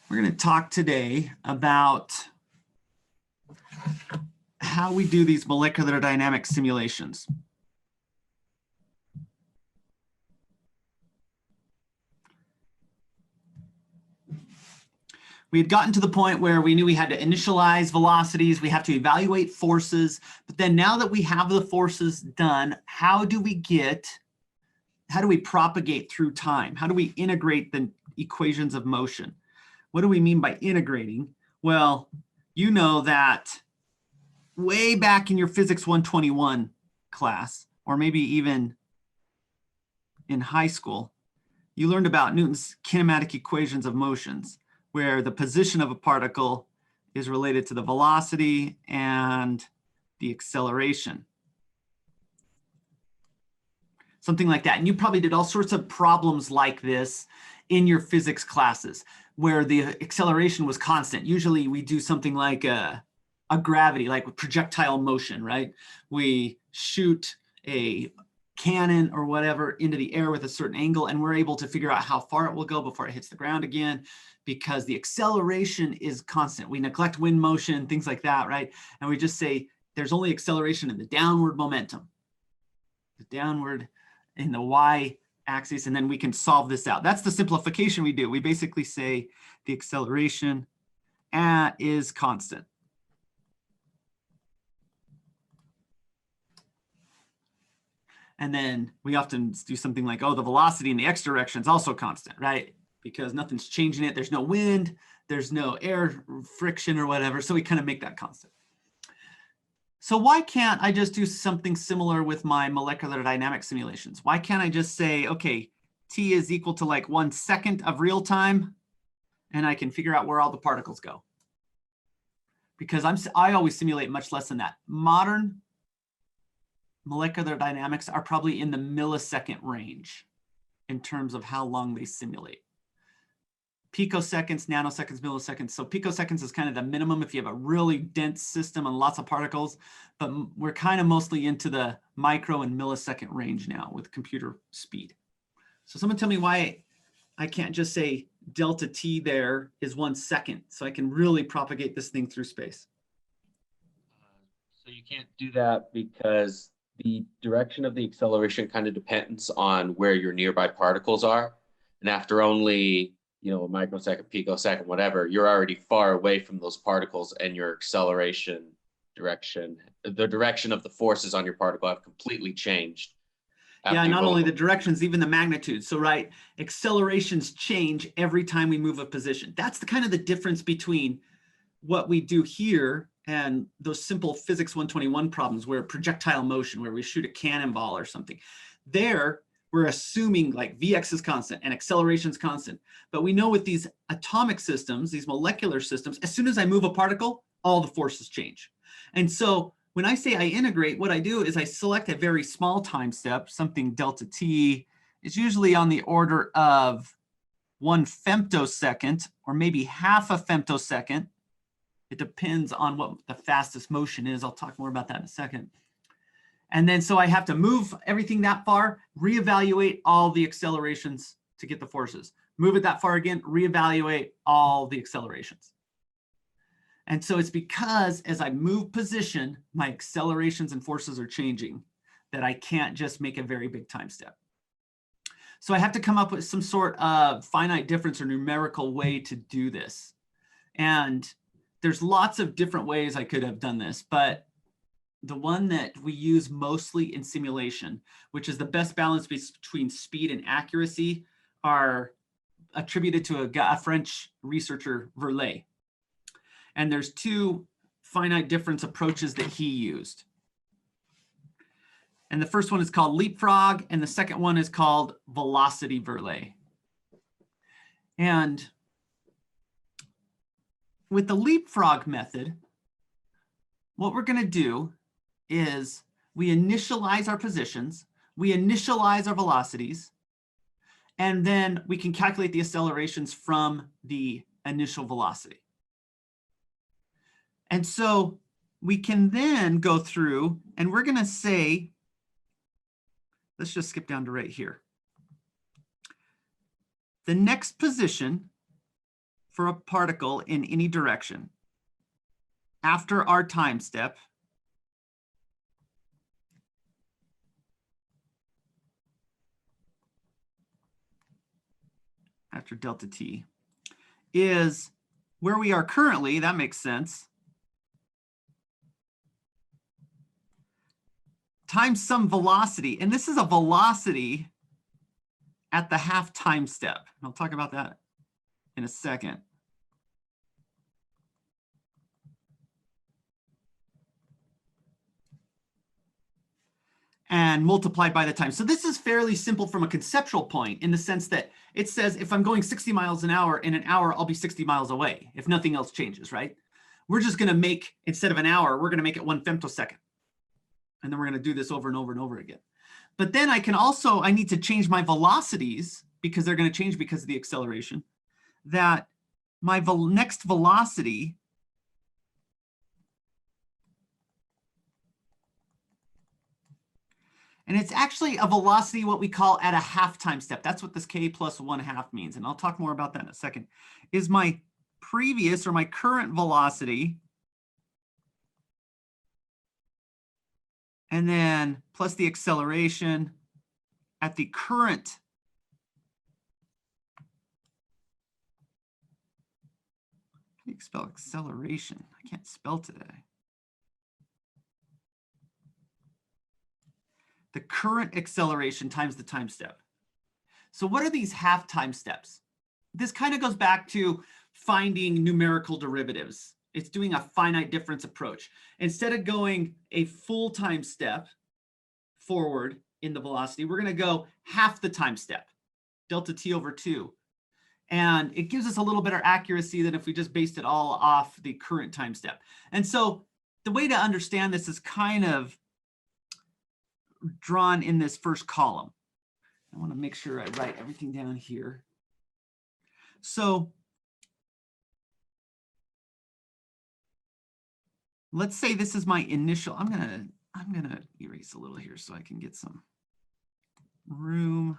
We're going to talk today about how we do these molecular dynamic simulations. We had gotten to the point where we knew we had to initialize velocities, we have to evaluate forces, but then now that we have the forces done, how do we propagate through time? How do we integrate the equations of motion? What do we mean by integrating? Well, you know that way back in your Physics 121 class, or maybe even in high school, you learned about Newton's kinematic equations of motions, where the position of a particle is related to the velocity and the acceleration. Something like that. And you probably did all sorts of problems like this in your physics classes, where the acceleration was constant. Usually we do something like a gravity, like with projectile motion, right? We shoot a cannon or whatever into the air with a certain angle, and we're able to figure out how far it will go before it hits the ground again, because the acceleration is constant. We neglect wind motion, things like that, right? And we just say there's only acceleration in the downward momentum, the downward in the y-axis, and then we can solve this out. That's the simplification we do. We basically say the acceleration is constant. And then we often do something like, oh, the velocity in the x direction is also constant, right? Because nothing's changing it. There's no wind, there's no air friction or whatever. So we kind of make that constant. So why can't I just do something similar with my molecular dynamic simulations? Why can't I just say, okay, t is equal to like 1 second of real time, and I can figure out where all the particles go? Because I always simulate much less than that. Modern molecular dynamics are probably in the millisecond range in terms of how long they simulate. Picoseconds, nanoseconds, milliseconds. So picoseconds is kind of the minimum if you have a really dense system and lots of particles, but we're kind of mostly into the micro and millisecond range now with computer speed. So someone tell me why I can't just say delta t there is 1 second, so I can really propagate this thing through space. So you can't do that because the direction of the acceleration kind of depends on where your nearby particles are. And after only, a microsecond, picosecond, whatever, you're already far away from those particles, and your acceleration direction, the direction of the forces on your particle have completely changed. Yeah, not only the directions, even the magnitudes. So, right, accelerations change every time we move a position. That's the kind of the difference between what we do here and those simple physics 121 problems where projectile motion, where we shoot a cannonball or something. There, we're assuming like Vx is constant and acceleration is constant. But we know with these atomic systems, these molecular systems, as soon as I move a particle, all the forces change. And so when I say I integrate, what I do is I select a very small time step, something delta t. It's usually on the order of 1 femtosecond or maybe half a femtosecond. It depends on what the fastest motion is. I'll talk more about that in a second. And then so I have to move everything that far, reevaluate all the accelerations to get the forces. Move it that far again, reevaluate all the accelerations. And so it's because as I move position, my accelerations and forces are changing that I can't just make a very big time step. So I have to come up with some sort of finite difference or numerical way to do this. And there's lots of different ways I could have done this, but the one that we use mostly in simulation, which is the best balance between speed and accuracy, are attributed to a French researcher, Verlet. And there's 2 finite difference approaches that he used. And the first one is called leapfrog, and the second one is called velocity Verlet. And with the leapfrog method, what we're going to do is we initialize our positions, we initialize our velocities, and then we can calculate the accelerations from the initial velocity. And so we can then go through and we're going to say, let's just skip down to right here. The next position for a particle in any direction after our time step after delta t is where we are currently, that makes sense, times some velocity. And this is a velocity at the half time step. I'll talk about that in a second. And multiplied by the time. So this is fairly simple from a conceptual point in the sense that it says if I'm going 60 miles an hour, in an hour, I'll be 60 miles away if nothing else changes, right? We're just going to make, instead of an hour, we're going to make it 1 femtosecond. And then we're going to do this over and over and over again. But then I can also, I need to change my velocities because they're going to change because of the acceleration, that my next velocity and it's actually a velocity, what we call at a half time step. That's what this k plus 1/2 means. And I'll talk more about that in a second. Is my previous or my current velocity. And then plus the acceleration at the current. How do you spell acceleration? I can't spell today. The current acceleration times the time step. So what are these half time steps? This kind of goes back to finding numerical derivatives. It's doing a finite difference approach. Instead of going a full time step forward in the velocity, we're going to go half the time step, delta t over 2. And it gives us a little better accuracy than if we just based it all off the current time step. And so the way to understand this is kind of drawn in this first column. I want to make sure I write everything down here. So let's say this is my initial. I'm gonna erase a little here so I can get some room.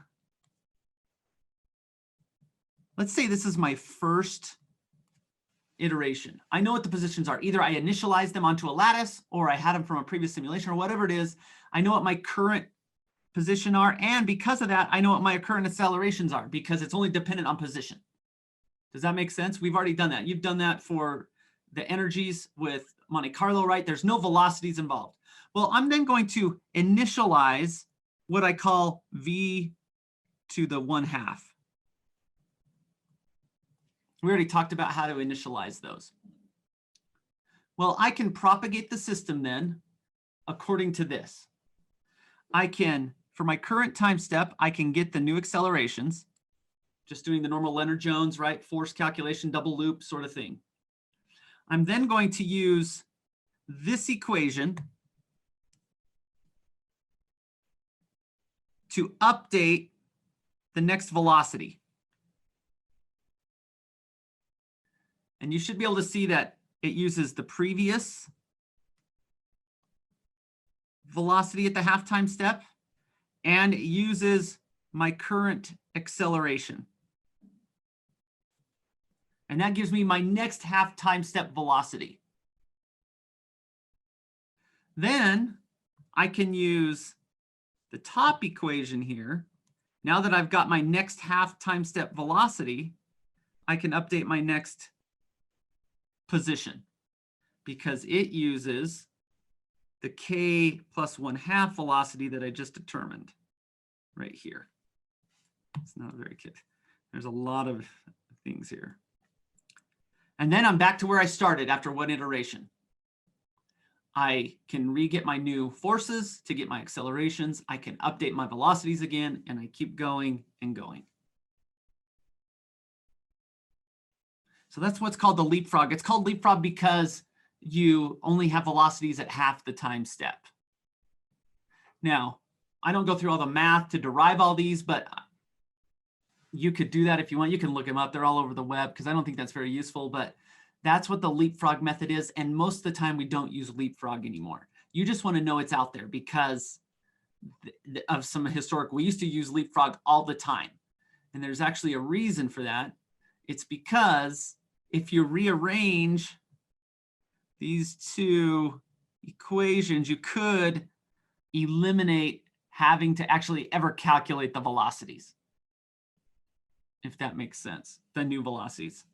Let's say this is my first iteration. I know what the positions are. Either I initialized them onto a lattice or I had them from a previous simulation or whatever it is. I know what my current position are. And because of that, I know what my current accelerations are because it's only dependent on position. Does that make sense? We've already done that. You've done that for the energies with Monte Carlo, right? There's no velocities involved. Well, I'm then going to initialize what I call v to the 1/2. We already talked about how to initialize those. Well, I can propagate the system then according to this. I can, for my current time step, I can get the new accelerations, just doing the normal Lennard-Jones, right? Force calculation, double loop sort of thing. I'm then going to use this equation to update the next velocity. And you should be able to see that it uses the previous velocity at the half-time step, and it uses my current acceleration. And that gives me my next half-time step velocity. Then I can use the top equation here. Now that I've got my next half-time step velocity, I can update my next position because it uses the k plus 1/2 velocity that I just determined right here. It's not very good. There's a lot of things here. And then I'm back to where I started after one iteration. I can re-get my new forces to get my accelerations. I can update my velocities again, and I keep going and going. So that's what's called the leapfrog. It's called leapfrog because you only have velocities at half the time step. Now, I don't go through all the math to derive all these, but you could do that if you want. You can look them up. They're all over the web because I don't think that's very useful, but that's what the leapfrog method is. And most of the time we don't use leapfrog anymore. You just want to know it's out there because of some historical, we used to use leapfrog all the time. And there's actually a reason for that. It's because if you rearrange these two equations, you could eliminate having to actually ever calculate the velocities, if that makes sense, the new velocities.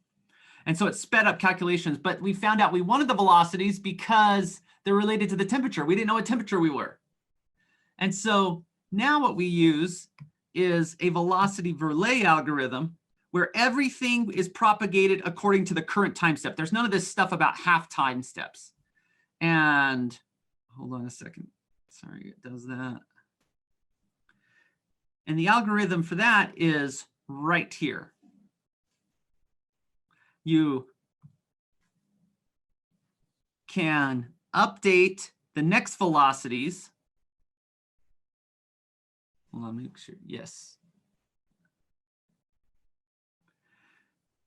And so it sped up calculations, but we found out we wanted the velocities because they're related to the temperature. We didn't know what temperature we were. And so now what we use is a velocity Verlet algorithm where everything is propagated according to the current time step. There's none of this stuff about half time steps. And hold on a second. Sorry, it does that. And the algorithm for that is right here. You can update the next velocities. Hold on, make sure. Yes.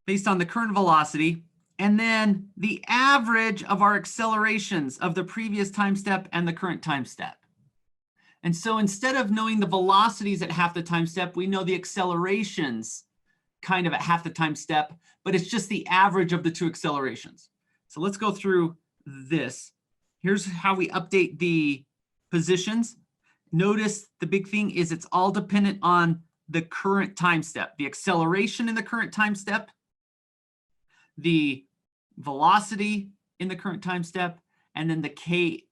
Based on the current velocity, and then the average of our accelerations of the previous time step and the current time step. And so instead of knowing the velocities at half the time step, we know the accelerations kind of at half the time step, but it's just the average of the two accelerations. So let's go through this. Here's how we update the positions. Notice the big thing is it's all dependent on the current time step, the acceleration in the current time step, the velocity in the current time step, and then the K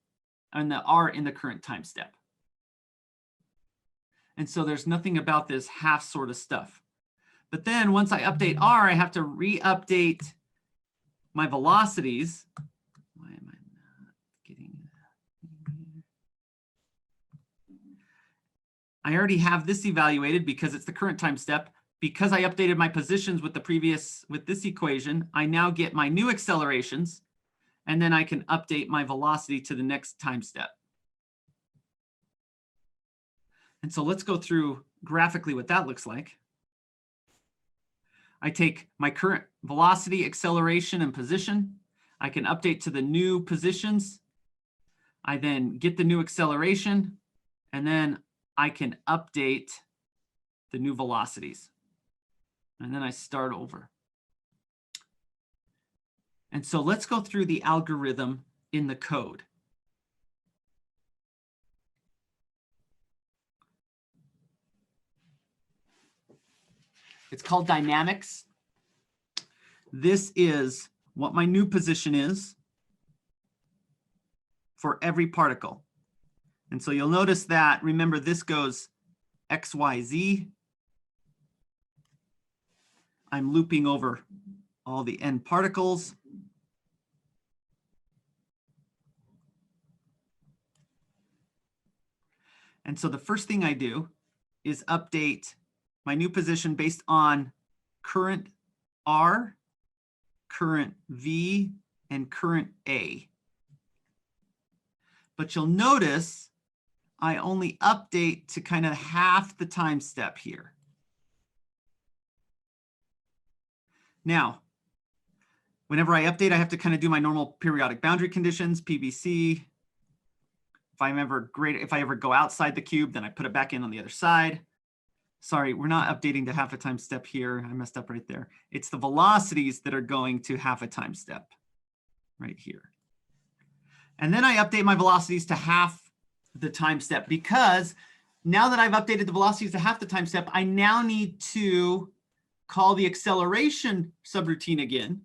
and the R in the current time step. And so there's nothing about this half sort of stuff. But then once I update R, I have to re-update my velocities. Why am I not getting it? I already have this evaluated because it's the current time step. Because I updated my positions with the previous, with this equation, I now get my new accelerations, and then I can update my velocity to the next time step. And so let's go through graphically what that looks like. I take my current velocity, acceleration, and position. I can update to the new positions. I then get the new acceleration, and then I can update the new velocities. And then I start over. And so let's go through the algorithm in the code. It's called dynamics. This is what my new position is for every particle. And so you'll notice that, remember, this goes X, Y, Z. I'm looping over all the n particles. And so the first thing I do is update my new position based on current R, current V, and current A. But you'll notice I only update to kind of half the time step here. Now, whenever I update, I have to kind of do my normal periodic boundary conditions, PBC. If I ever go outside the cube, then I put it back in on the other side. Sorry, we're not updating to half a time step here. I messed up right there. It's the velocities that are going to half a time step right here. And then I update my velocities to half the time step, because now that I've updated the velocities to half the time step, I now need to call the acceleration subroutine again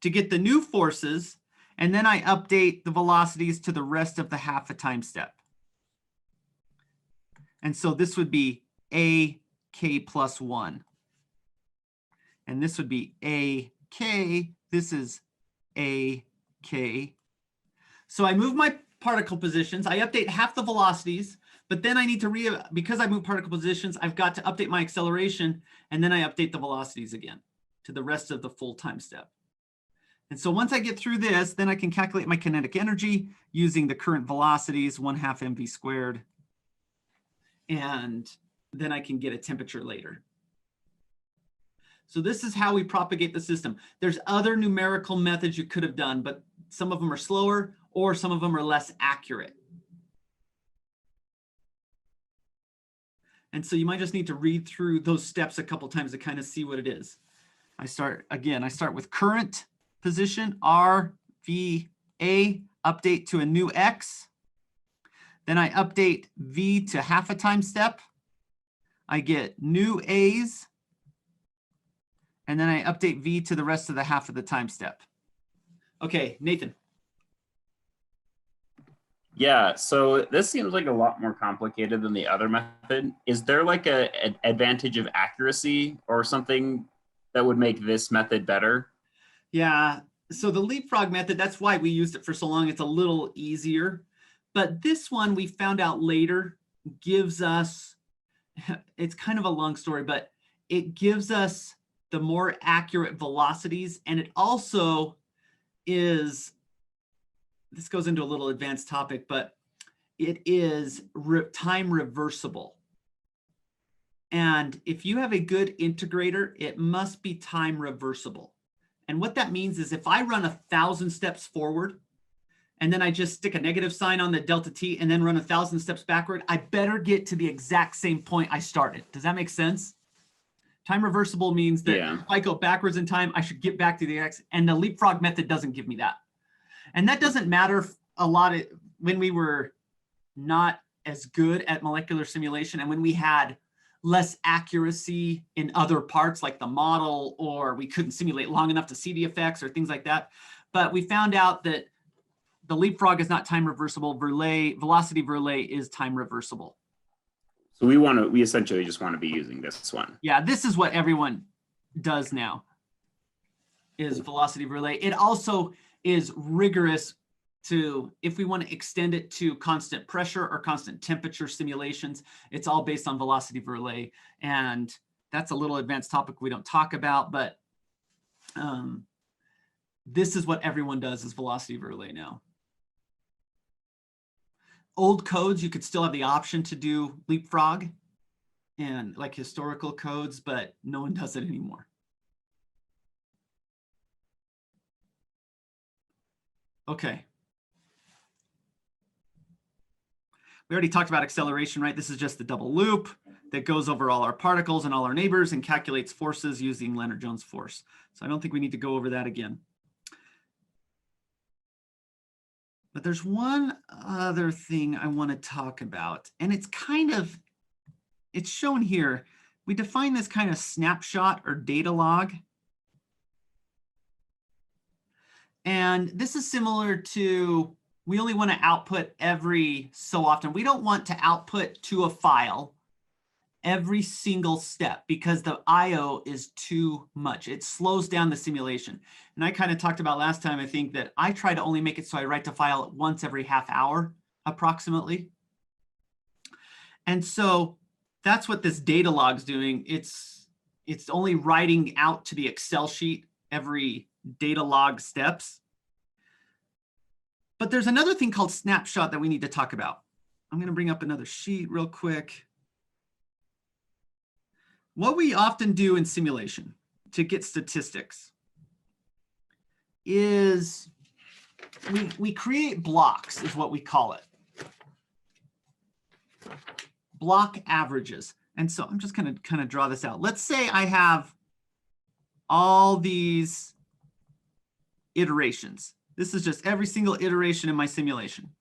to get the new forces, and then I update the velocities to the rest of the half a time step. And so this would be AK plus 1. And this would be AK. This is AK. So I move my particle positions. I update half the velocities, but then I need to, because I move particle positions, I've got to update my acceleration, and then I update the velocities again to the rest of the full time step. And so once I get through this, then I can calculate my kinetic energy using the current velocities, 1/2 mv squared. And then I can get a temperature later. So this is how we propagate the system. There's other numerical methods you could have done, but some of them are slower or some of them are less accurate. And so you might just need to read through those steps a couple times to kind of see what it is. I start with current position, R, V, A, update to a new X. Then I update V to half a time step. I get new A's. And then I update V to the rest of the half of the time step. Okay, Nathan. Yeah, so this seems like a lot more complicated than the other method. Is there like an advantage of accuracy or something that would make this method better? Yeah, so the leapfrog method, that's why we used it for so long. It's a little easier. But this one we found out later gives us, it's kind of a long story, but it gives us the more accurate velocities. And it also is, this goes into a little advanced topic, but it is time reversible. And if you have a good integrator, it must be time reversible. And what that means is if I run 1,000 steps forward, and then I just stick a negative sign on the delta t and then run 1,000 steps backward, I better get to the exact same point I started. Does that make sense? Time reversible means that if I go backwards in time, I should get back to the X, and the leapfrog method doesn't give me that. And that doesn't matter a lot when we were not as good at molecular simulation and when we had less accuracy in other parts like the model, or we couldn't simulate long enough to see the effects or things like that. But we found out that the leapfrog is not time reversible. Velocity Verlet is time reversible. So we essentially just want to be using this one. Yeah, this is what everyone does now, is Velocity Verlet. It also is rigorous to, if we want to extend it to constant pressure or constant temperature simulations, it's all based on Velocity Verlet. And that's a little advanced topic we don't talk about, but this is what everyone does, is Velocity Verlet now. Old codes, you could still have the option to do leapfrog and like historical codes, but no one does it anymore. Okay. We already talked about acceleration, right? This is just the double loop that goes over all our particles and all our neighbors and calculates forces using Lennard-Jones force. So I don't think we need to go over that again. But there's one other thing I want to talk about, and it's shown here. We define this kind of snapshot or data log. And this is similar to, we only want to output every so often. We don't want to output to a file every single step because the IO is too much. It slows down the simulation. And I kind of talked about last time, I think, that I try to only make it so I write the file once every half hour, approximately. And so that's what this data log's doing. It's only writing out to the Excel sheet every data log steps. But there's another thing called snapshot that we need to talk about. I'm going to bring up another sheet real quick. What we often do in simulation to get statistics is we create blocks, is what we call it. Block averages. And so I'm just going to kind of draw this out. Let's say I have all these iterations. This is just every single iteration in my simulation.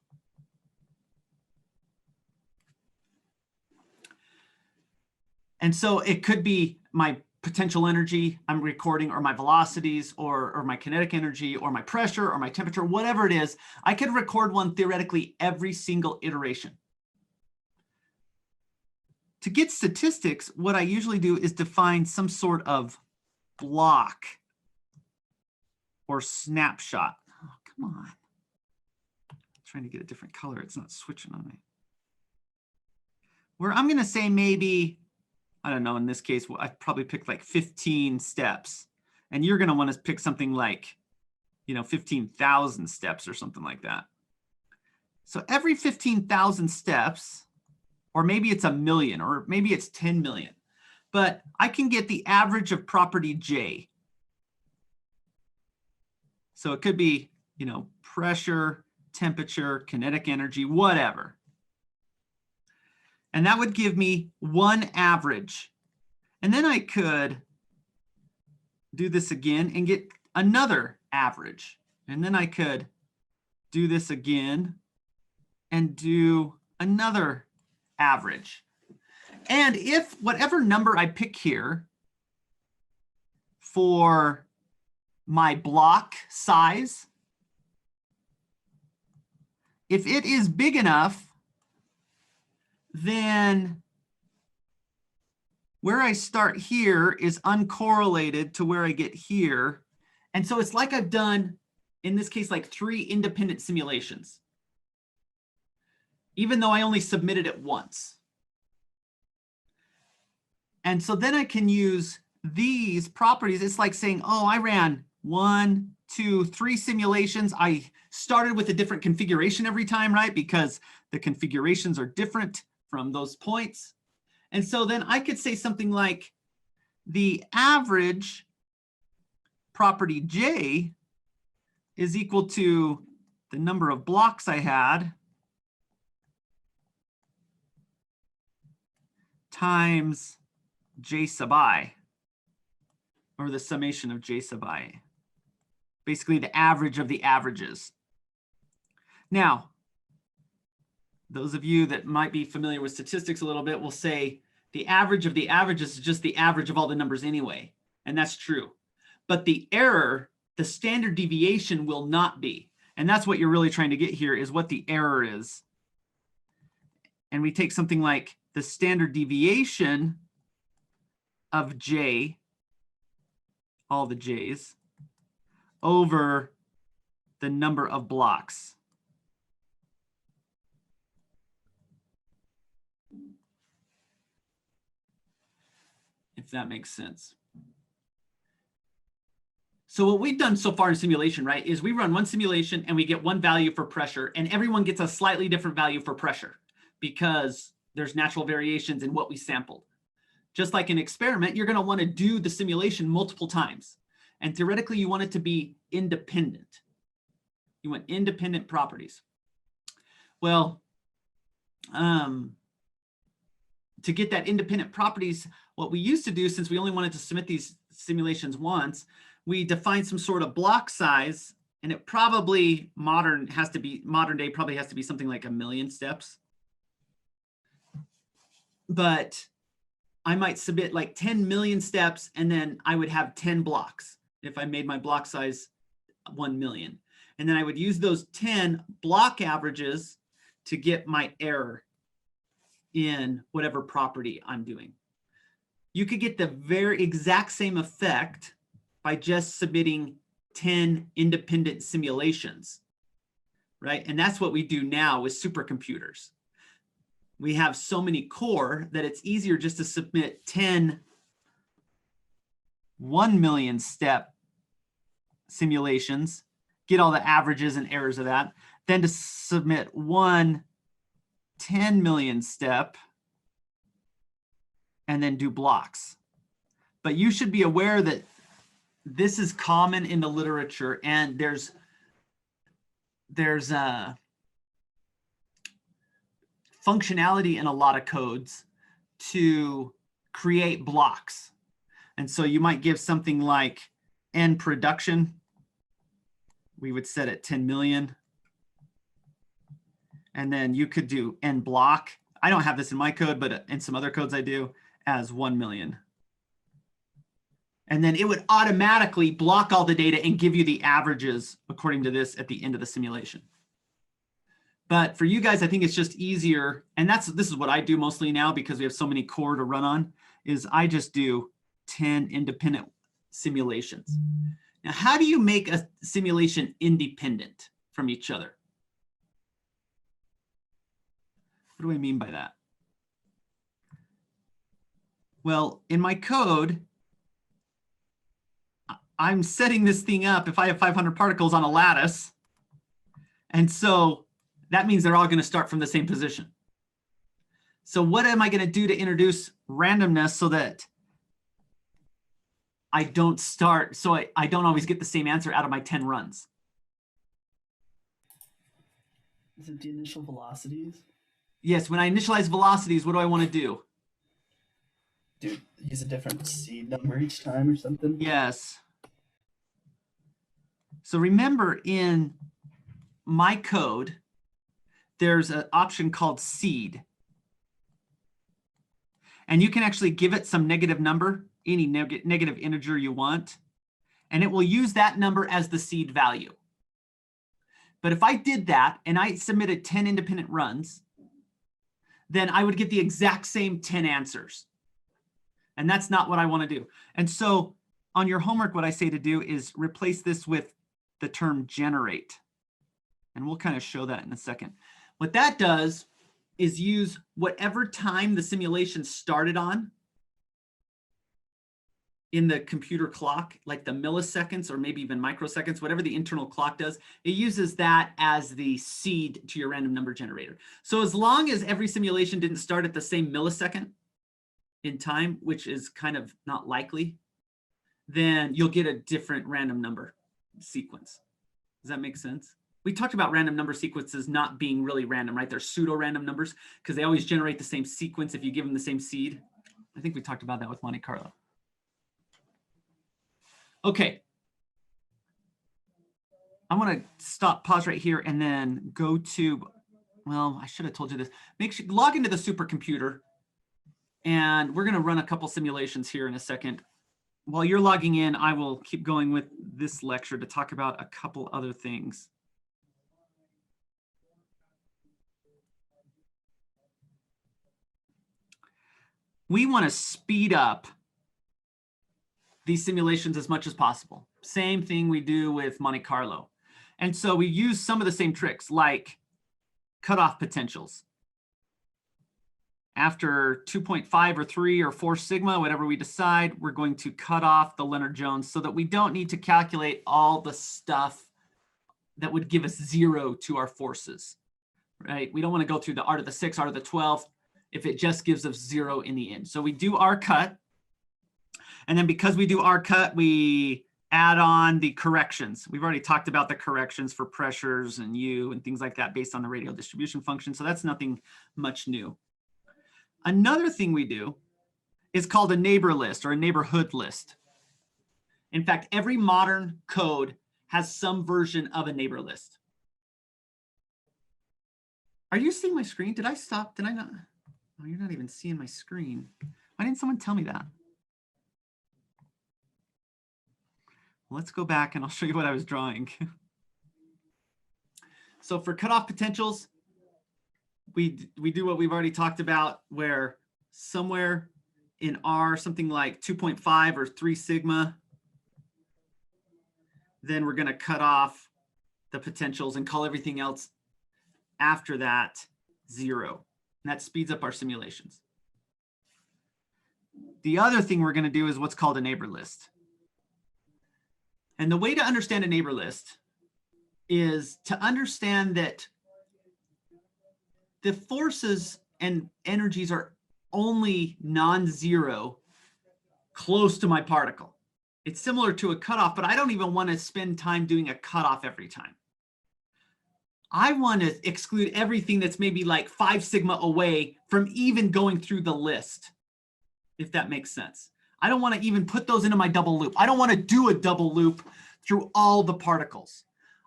And so it could be my potential energy I'm recording, or my velocities, or my kinetic energy, or my pressure, or my temperature, whatever it is. I could record one theoretically every single iteration. To get statistics, what I usually do is define some sort of block or snapshot. Oh, come on. I'm trying to get a different color. It's not switching on me. Where I'm going to say maybe, I don't know, in this case, I probably picked like 15 steps. And you're going to want to pick something like, 15,000 steps or something like that. So every 15,000 steps, or maybe it's 1 million, or maybe it's 10 million, but I can get the average of property J. So it could be, pressure, temperature, kinetic energy, whatever. And that would give me one average. And then I could do this again and get another average. And then I could do this again and do another average. And if whatever number I pick here for my block size, if it is big enough, then where I start here is uncorrelated to where I get here. And so it's like I've done, in this case, like 3 independent simulations, even though I only submitted it once. And so then I can use these properties. It's like saying, oh, I ran 1, 2, 3 simulations. I started with a different configuration every time, right? Because the configurations are different from those points. And so then I could say something like the average property J is equal to the number of blocks I had times J sub I, or the summation of J sub I. Basically the average of the averages. Now, those of you that might be familiar with statistics a little bit will say the average of the averages is just the average of all the numbers anyway. And that's true. But the error, the standard deviation will not be. And that's what you're really trying to get here, is what the error is. And we take something like the standard deviation of J, all the J's, over the number of blocks. If that makes sense. So what we've done so far in simulation, right, is we run one simulation and we get one value for pressure, and everyone gets a slightly different value for pressure because there's natural variations in what we sampled. Just like an experiment, you're going to want to do the simulation multiple times. And theoretically, you want it to be independent. You want independent properties. Well, to get that independent properties, what we used to do, since we only wanted to submit these simulations once, we defined some sort of block size, and it probably modern day probably has to be something like 1 million steps. But I might submit like 10 million steps, and then I would have 10 blocks if I made my block size 1 million. And then I would use those 10 block averages to get my error in whatever property I'm doing. You could get the very exact same effect by just submitting 10 independent simulations, right? And that's what we do now with supercomputers. We have so many core that it's easier just to submit 10 1 million step simulations, get all the averages and errors of that, than to submit 1 10 million step and then do blocks. But you should be aware that this is common in the literature, and there's functionality in a lot of codes to create blocks. And so you might give something like n production. We would set it 10 million. And then you could do n block. I don't have this in my code, but in some other codes I do, as 1 million. And then it would automatically block all the data and give you the averages according to this at the end of the simulation. But for you guys, I think it's just easier. And this is what I do mostly now, because we have so many core to run on, is I just do 10 independent simulations. Now, how do you make a simulation independent from each other? What do I mean by that? Well, in my code, I'm setting this thing up if I have 500 particles on a lattice. And so that means they're all going to start from the same position. So what am I going to do to introduce randomness so that I don't start, so I don't always get the same answer out of my 10 runs? Is it the initial velocities? Yes, when I initialize velocities, what do I want to do? Use a different seed number each time or something? Yes. So remember in my code, there's an option called seed. And you can actually give it some negative number, any negative integer you want, and it will use that number as the seed value. But if I did that and I submitted 10 independent runs, then I would get the exact same 10 answers. And that's not what I want to do. And so on your homework, what I say to do is replace this with the term generate. And we'll kind of show that in a second. What that does is use whatever time the simulation started on in the computer clock, like the milliseconds or maybe even microseconds, whatever the internal clock does, it uses that as the seed to your random number generator. So as long as every simulation didn't start at the same millisecond in time, which is kind of not likely, then you'll get a different random number sequence. Does that make sense? We talked about random number sequences not being really random, right? They're pseudo-random numbers because they always generate the same sequence if you give them the same seed. I think we talked about that with Monte Carlo. Okay. I want to pause right here and then go to, well, I should have told you this. Make sure log into the supercomputer, and we're going to run a couple simulations here in a second. While you're logging in, I will keep going with this lecture to talk about a couple other things. We want to speed up these simulations as much as possible. Same thing we do with Monte Carlo. And so we use some of the same tricks like cutoff potentials. After 2.5 or 3 or 4 sigma, whatever we decide, we're going to cut off the Lennard-Jones so that we don't need to calculate all the stuff that would give us 0 to our forces, right? We don't want to go through the R to the 6, R to the 12, if it just gives us 0 in the end. So we do our cut. And then because we do our cut, we add on the corrections. We've already talked about the corrections for pressures and U and things like that based on the radial distribution function. So that's nothing much new. Another thing we do is called a neighbor list or a neighborhood list. In fact, every modern code has some version of a neighbor list. Are you seeing my screen? Did I stop? Did I not? Oh, you're not even seeing my screen. Why didn't someone tell me that? Let's go back and I'll show you what I was drawing. So for cutoff potentials, we do what we've already talked about, where somewhere in R, something like 2.5 or 3 sigma, then we're going to cut off the potentials and call everything else after that 0. And that speeds up our simulations. The other thing we're going to do is what's called a neighbor list. And the way to understand a neighbor list is to understand that the forces and energies are only non-zero close to my particle. It's similar to a cutoff, but I don't even want to spend time doing a cutoff every time. I want to exclude everything that's maybe like 5 sigma away from even going through the list, if that makes sense. I don't want to even put those into my double loop. I don't want to do a double loop through all the particles.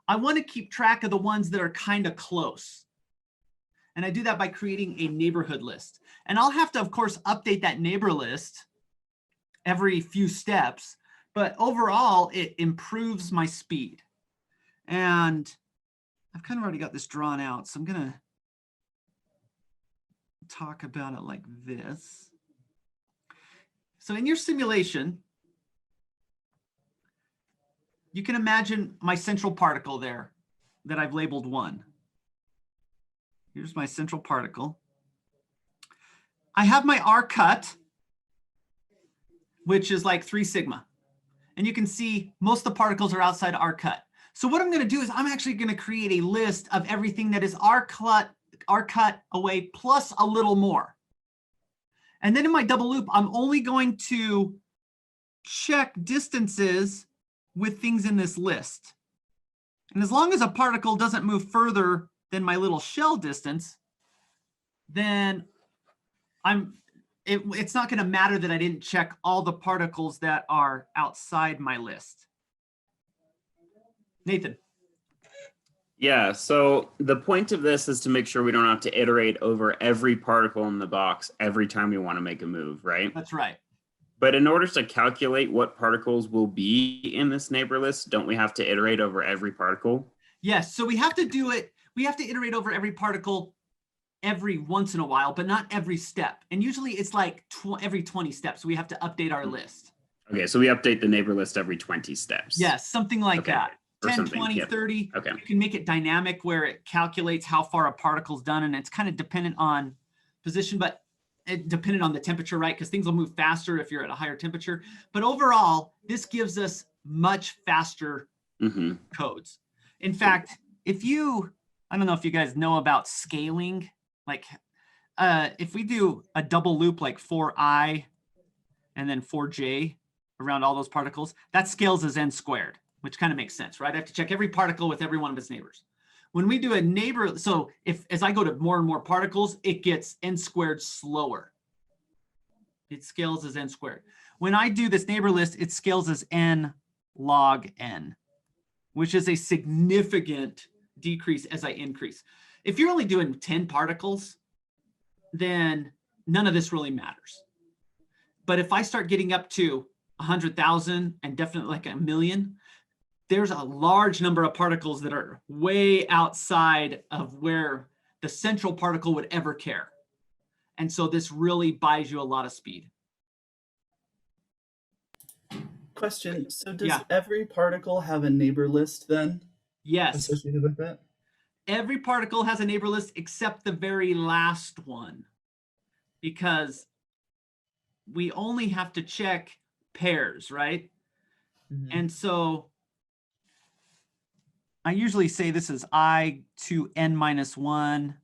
I want to keep track of the ones that are kind of close. And I do that by creating a neighborhood list. And I'll have to, of course, update that neighbor list every few steps. But overall, it improves my speed. And I've kind of already got this drawn out. So I'm going to talk about it like this. So in your simulation, you can imagine my central particle there that I've labeled 1. Here's my central particle. I have my R cut, which is like 3 sigma. And you can see most of the particles are outside R cut. So what I'm going to do is I'm actually going to create a list of everything that is R cut away plus a little more. And then in my double loop, I'm only going to check distances with things in this list. And as long as a particle doesn't move further than my little shell distance, then it's not going to matter that I didn't check all the particles that are outside my list. Nathan. Yeah, so the point of this is to make sure we don't have to iterate over every particle in the box every time we want to make a move, right? That's right. But in order to calculate what particles will be in this neighbor list, don't we have to iterate over every particle? Yes, so we have to do it. We have to iterate over every particle every once in a while, but not every step. And usually it's like every 20 steps. We have to update our list. Okay, so we update the neighbor list every 20 steps. Yes, something like Okay, that. or 10, something, 20, yep. 30. Okay. You can make it dynamic where it calculates how far a particle's done, and it's kind of dependent on position, but it dependent on the temperature, right? Because things will move faster if you're at a higher temperature. But overall, this gives us much faster codes. In fact, if you, I don't know if you guys know about scaling, like if we do a double loop like 4i and then 4j around all those particles, that scales as n squared, which kind of makes sense, right? I have to check every particle with every one of its neighbors. When we do a neighbor, so if as I go to more and more particles, it gets n squared slower. It scales as n squared. When I do this neighbor list, it scales as n log n, which is a significant decrease as I increase. If you're only doing 10 particles, then none of this really matters. But if I start getting up to 100,000 and definitely like 1 million, there's a large number of particles that are way outside of where the central particle would ever care. And so this really buys you a lot of speed. Question. So does Yeah. every particle have a neighbor list then Yes, associated with it? every particle has a neighbor list except the very last one, because we only have to check pairs, right? Mhm. And so I usually say this is I to n minus 1.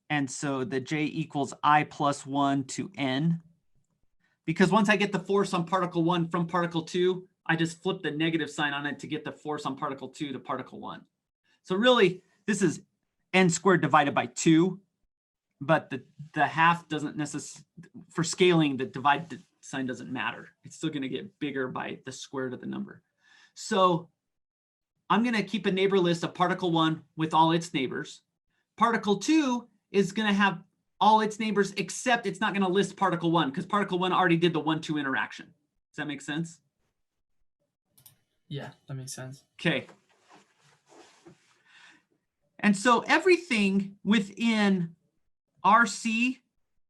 And so the j equals I plus 1 to n. Because once I get the force on particle 1 from particle 2, I just flip the negative sign on it to get the force on particle 2 to particle 1. So really, this is n squared divided by 2. But the half doesn't necessarily, for scaling, the divide sign doesn't matter. It's still going to get bigger by the square root of the number. So I'm going to keep a neighbor list of particle 1 with all its neighbors. Particle 2 is going to have all its neighbors, except it's not going to list particle 1 because particle 1 already did the 1-2 interaction. Does that make sense? Yeah, that makes sense. Okay. And so everything within RC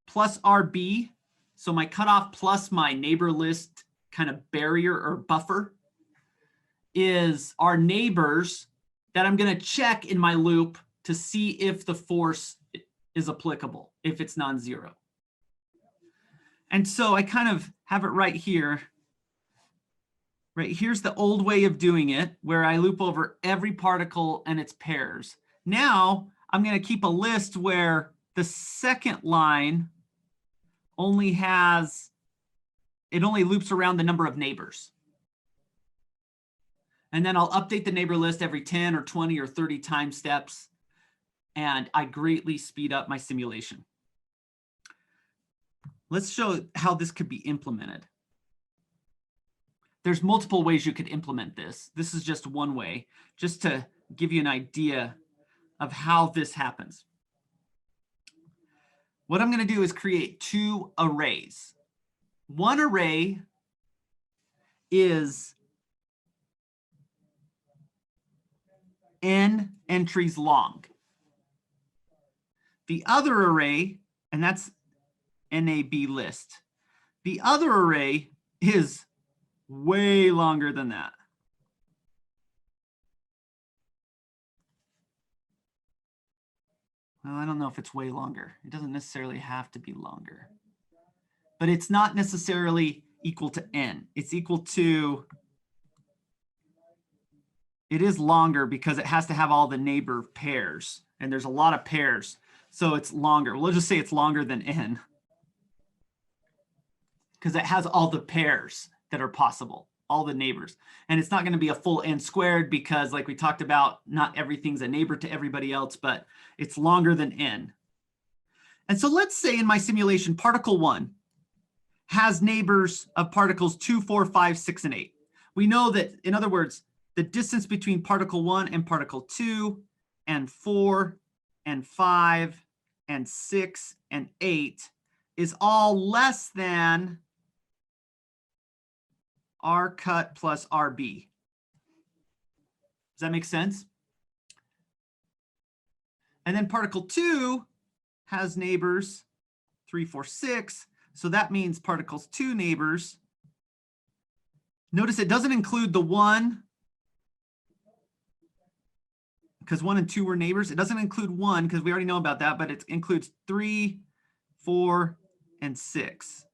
plus RB, so my cutoff plus my neighbor list kind of barrier or buffer, is our neighbors that I'm going to check in my loop to see if the force is applicable, if it's non-zero. And so I kind of have it right here. Right here's the old way of doing it, where I loop over every particle and its pairs. Now I'm going to keep a list where the second line only has, it only loops around the number of neighbors. And then I'll update the neighbor list every 10 or 20 or 30 time steps. And I greatly speed up my simulation. Let's show how this could be implemented. There's multiple ways you could implement this. This is just one way, just to give you an idea of how this happens. What I'm going to do is create 2 arrays. One array is n entries long. The other array, and that's NAB list. The other array is way longer than that. Well, I don't know if it's way longer. It doesn't necessarily have to be longer. But it's not necessarily equal to n. It's equal to, it is longer because it has to have all the neighbor pairs. And there's a lot of pairs. So it's longer. We'll just say it's longer than n, because it has all the pairs that are possible, all the neighbors. And it's not going to be a full n squared because, like we talked about, not everything's a neighbor to everybody else, but it's longer than n. And so let's say in my simulation, particle 1 has neighbors of particles 2, 4, 5, 6, and 8. We know that, in other words, the distance between particle 1 and particle 2 and 4 and 5 and 6 and 8 is all less than R cut plus RB. Does that make sense? And then particle 2 has neighbors 3, 4, 6. So that means particles 2 neighbors. Notice it doesn't include the 1, because 1 and 2 were neighbors. It doesn't include 1 because we already know about that, but it includes 3, 4, and 6.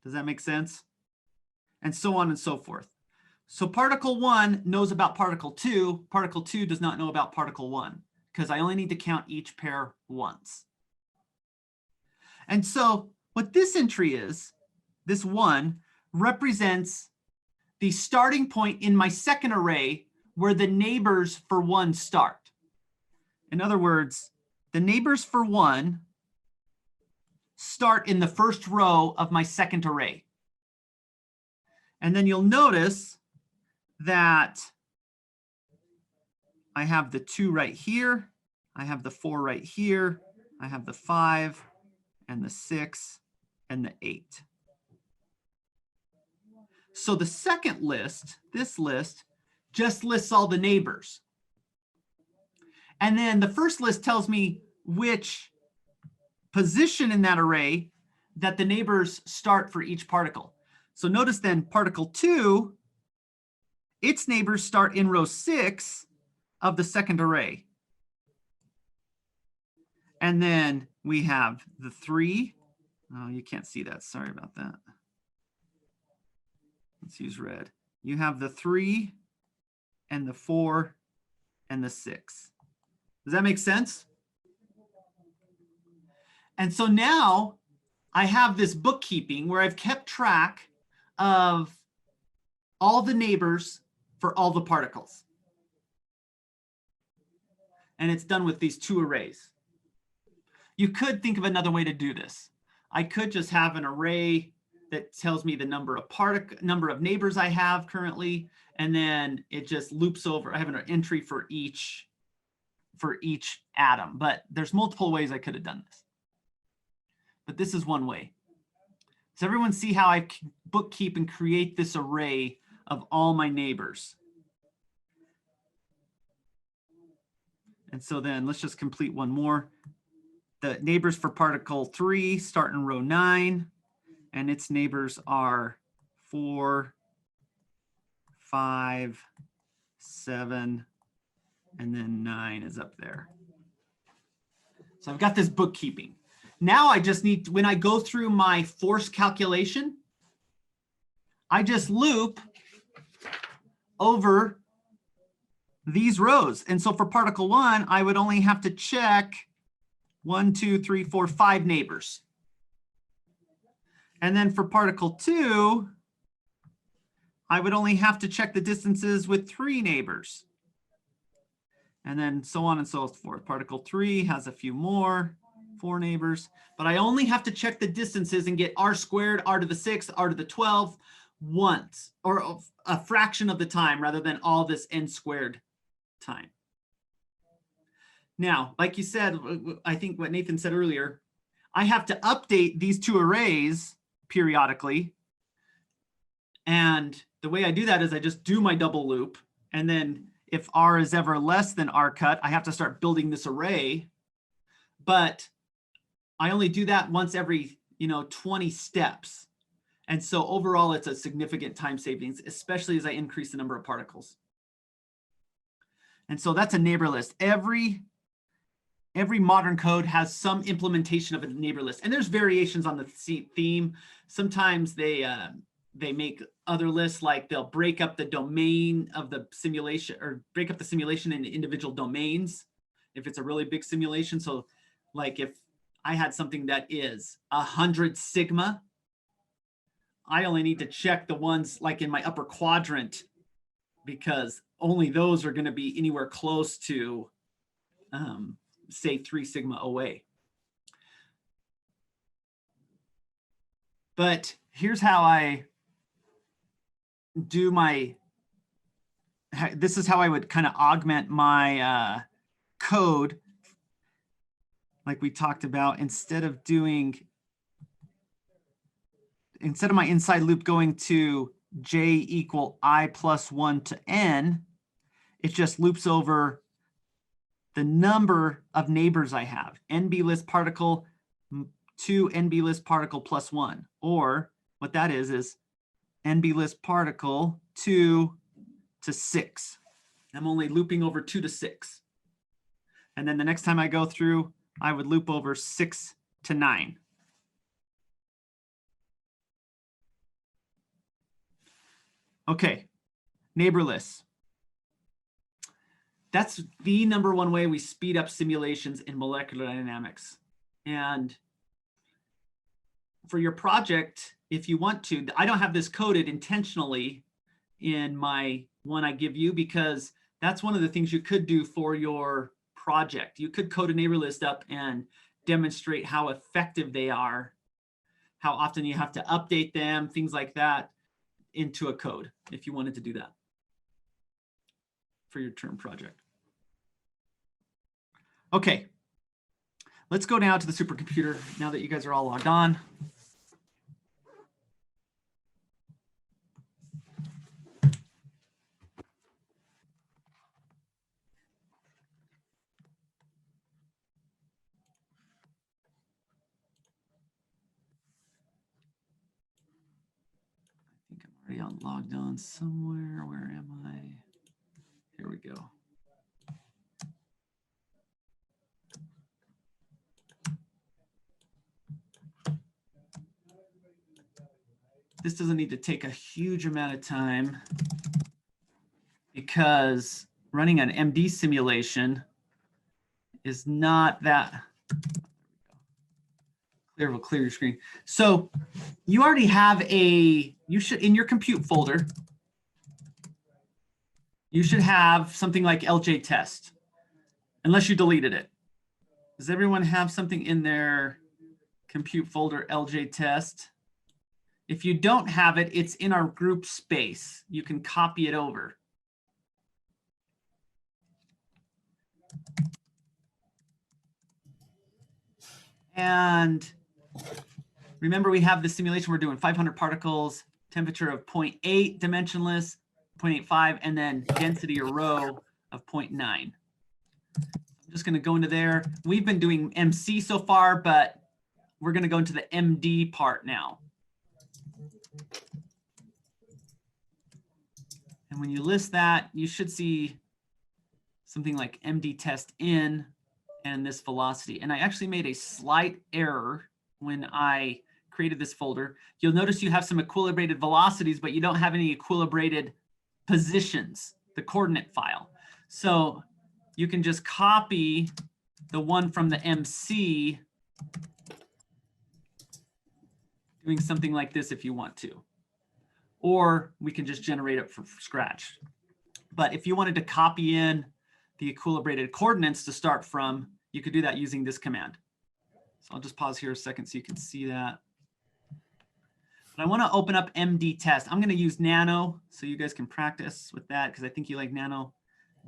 Does that make sense? And so on and so forth. So particle 1 knows about particle 2. Particle 2 does not know about particle 1 because I only need to count each pair once. And so what this entry is, this 1, represents the starting point in my second array where the neighbors for 1 start. In other words, the neighbors for 1 start in the first row of my second array. And then you'll notice that I have the 2 right here, I have the 4 right here, I have the 5 and the 6 and the 8. So the second list, this list, just lists all the neighbors. And then the first list tells me which position in that array that the neighbors start for each particle. So notice then particle 2, its neighbors start in row 6 of the second array. And then we have the 3. Oh, you can't see that. Sorry about that. Let's use red. You have the 3 and the 4 and the 6. Does that make sense? And so now I have this bookkeeping where I've kept track of all the neighbors for all the particles. And it's done with these 2 arrays. You could think of another way to do this. I could just have an array that tells me the number of neighbors I have currently, and then it just loops over. I have an entry for each atom, but there's multiple ways I could have done this. But this is one way. Does everyone see how I bookkeep and create this array of all my neighbors? And so then let's just complete one more. The neighbors for particle 3 start in row 9, and its neighbors are 4, 5, 7, and then 9 is up there. So I've got this bookkeeping. Now I just need, when I go through my force calculation, I just loop over these rows. And so for particle 1, I would only have to check 1, 2, 3, 4, 5 neighbors. And then for particle 2, I would only have to check the distances with 3 neighbors. And then so on and so forth. Particle 3 has a few more, 4 neighbors, but I only have to check the distances and get r squared, r to the 6th, r to the 12th once, or a fraction of the time rather than all this n squared time. Now, like you said, I think what Nathan said earlier, I have to update these 2 arrays periodically. And the way I do that is I just do my double loop. And then if r is ever less than r cut, I have to start building this array. But I only do that once every, 20 steps. And so overall, it's a significant time savings, especially as I increase the number of particles. And so that's a neighbor list. Every modern code has some implementation of a neighbor list, and there's variations on the theme. Sometimes they make other lists, like they'll break up the domain of the simulation, or break up the simulation into individual domains if it's a really big simulation. So like if I had something that is 100 sigma, I only need to check the ones like in my upper quadrant, because only those are going to be anywhere close to say 3 sigma away. But here's how I do my this is how I would kind of augment my code. Like we talked about, instead of my inside loop going to j equal I plus 1 to n, it just loops over the number of neighbors I have, NB list particle to NB list particle plus 1. Or what that is NB list particle 2 to 6. I'm only looping over 2 to 6. And then the next time I go through, I would loop over 6 to 9. Okay, neighbor lists. That's the number one way we speed up simulations in molecular dynamics. And for your project, if you want to, I don't have this coded intentionally in my one I give you, because that's one of the things you could do for your project. You could code a neighbor list up and demonstrate how effective they are, how often you have to update them, things like that, into a code if you wanted to do that for your term project. Okay, let's go now to the supercomputer now that you guys are all logged on. I think I'm already logged on somewhere. Where am I? Here we go. This doesn't need to take a huge amount of time because running an MD simulation is not that clear. Will clear your screen. So you already have you should, in your compute folder, you should have something like LJ test, unless you deleted it. Does everyone have something in their compute folder, LJ test? If you don't have it, it's in our group space. You can copy it over. And remember, we have the simulation we're doing, 500 particles, temperature of 0.8 dimensionless, 0.85, and then density or rho of 0.9. I'm just going to go into there. We've been doing MC so far, but we're going to go into the MD part now. And when you list that, you should see something like MD test in and this velocity. And I actually made a slight error when I created this folder. You'll notice you have some equilibrated velocities, but you don't have any equilibrated positions, the coordinate file. So you can just copy the one from the MC, doing something like this if you want to. Or we can just generate it from scratch. But if you wanted to copy in the equilibrated coordinates to start from, you could do that using this command. So I'll just pause here a second so you can see that. But I want to open up MD test. I'm going to use Nano so you guys can practice with that, because I think you like Nano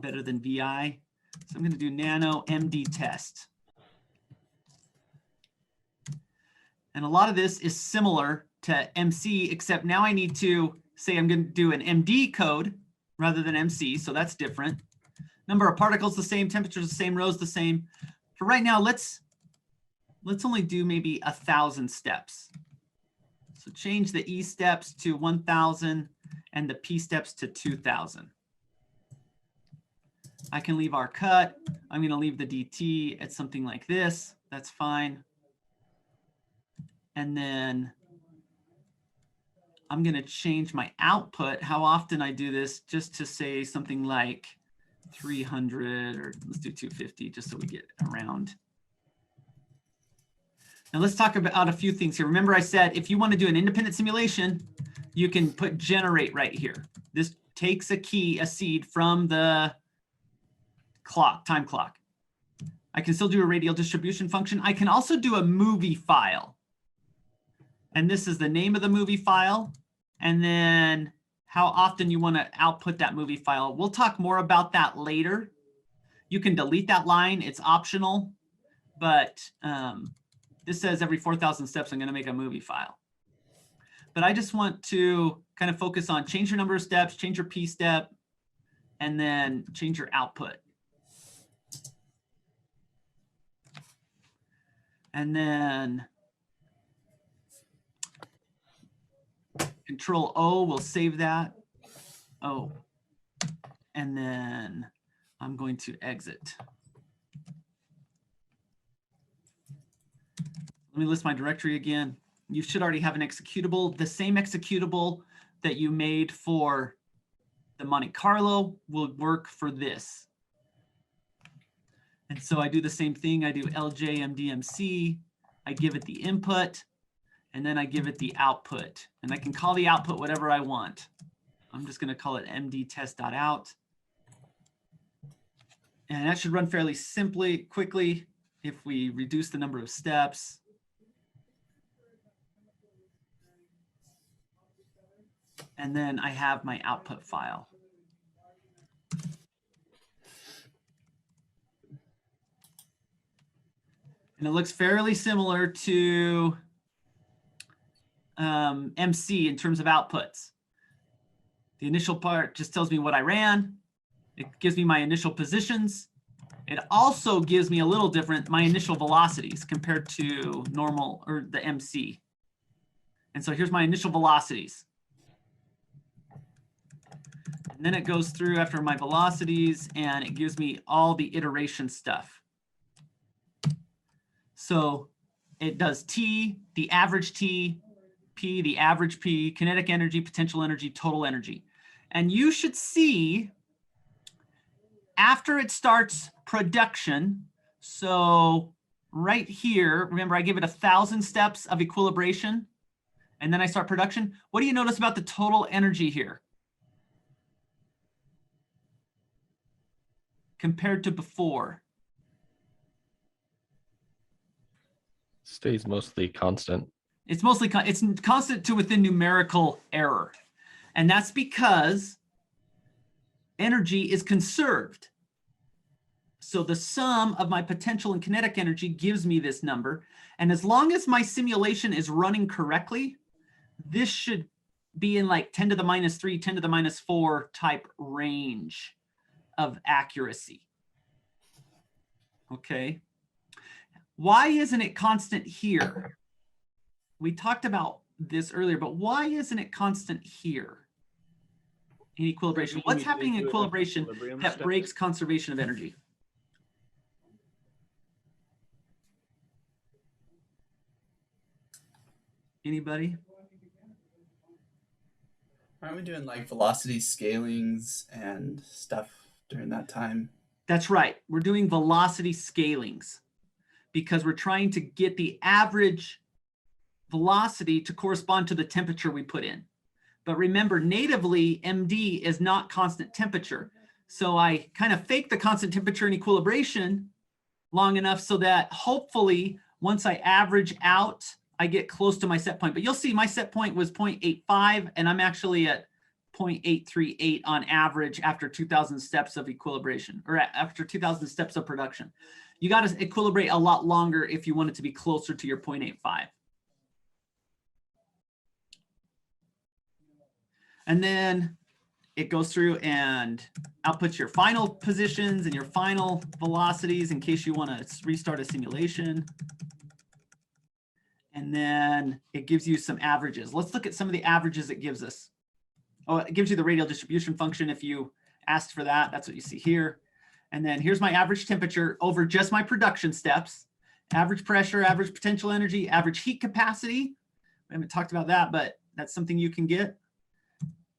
better than VI. So I'm going to do Nano MD test. And a lot of this is similar to MC, except now I need to say I'm going to do an MD code rather than MC, so that's different. Number of particles the same, temperature the same, rows the same. For right now, let's only do maybe 1,000 steps. So change the E steps to 1,000 and the P steps to 2,000. I can leave our cut. I'm going to leave the DT at something like this. That's fine. And then I'm going to change my output, how often I do this, just to say something like 300, or let's do 250 just so we get around. Now let's talk about a few things here. Remember I said if you want to do an independent simulation, you can put generate right here. This takes a seed from the clock, time clock. I can still do a radial distribution function. I can also do a movie file. And this is the name of the movie file. And then how often you want to output that movie file. We'll talk more about that later. You can delete that line, it's optional, but this says every 4,000 steps, I'm going to make a movie file. But I just want to kind of focus on change your number of steps, change your P step, and then change your output. And then Control O will save that. Oh, and then I'm going to exit. Let me list my directory again. You should already have an executable. The same executable that you made for the Monte Carlo will work for this. And so I do the same thing. I do LJMDMC. I give it the input, and then I give it the output. And I can call the output whatever I want. I'm just going to call it mdtest.out. And that should run fairly quickly if we reduce the number of steps. And then I have my output file. And it looks fairly similar to MC in terms of outputs. The initial part just tells me what I ran. It gives me my initial positions. It also gives me a little different, my initial velocities compared to normal or the MC. And so here's my initial velocities. And then it goes through after my velocities and it gives me all the iteration stuff. So it does T, the average T, P, the average P, kinetic energy, potential energy, total energy. And you should see after it starts production, so right here, remember I give it 1,000 steps of equilibration and then I start production. What do you notice about the total energy here? Compared to before? Stays mostly constant. It's mostly it's constant to within numerical error. And that's because energy is conserved. So the sum of my potential and kinetic energy gives me this number. And as long as my simulation is running correctly, this should be in like 10 to the minus 3, 10 to the minus 4 type range of accuracy. Okay. Why isn't it constant here? We talked about this earlier, but why isn't it constant here in equilibration? What's happening in equilibration that breaks conservation of energy? Anybody? Aren't we doing like velocity scalings and stuff during that time? That's right. We're doing velocity scalings because we're trying to get the average velocity to correspond to the temperature we put in. But remember, natively, MD is not constant temperature. So I kind of fake the constant temperature in equilibration long enough so that hopefully once I average out, I get close to my set point. But you'll see my set point was 0.85 and I'm actually at 0.838 on average after 2,000 steps of equilibration or after 2,000 steps of production. You got to equilibrate a lot longer if you want it to be closer to your 0.85. And then it goes through and outputs your final positions and your final velocities in case you want to restart a simulation. And then it gives you some averages. Let's look at some of the averages it gives us. Oh, it gives you the radial distribution function if you asked for that. That's what you see here. And then here's my average temperature over just my production steps. Average pressure, average potential energy, average heat capacity. We haven't talked about that, but that's something you can get.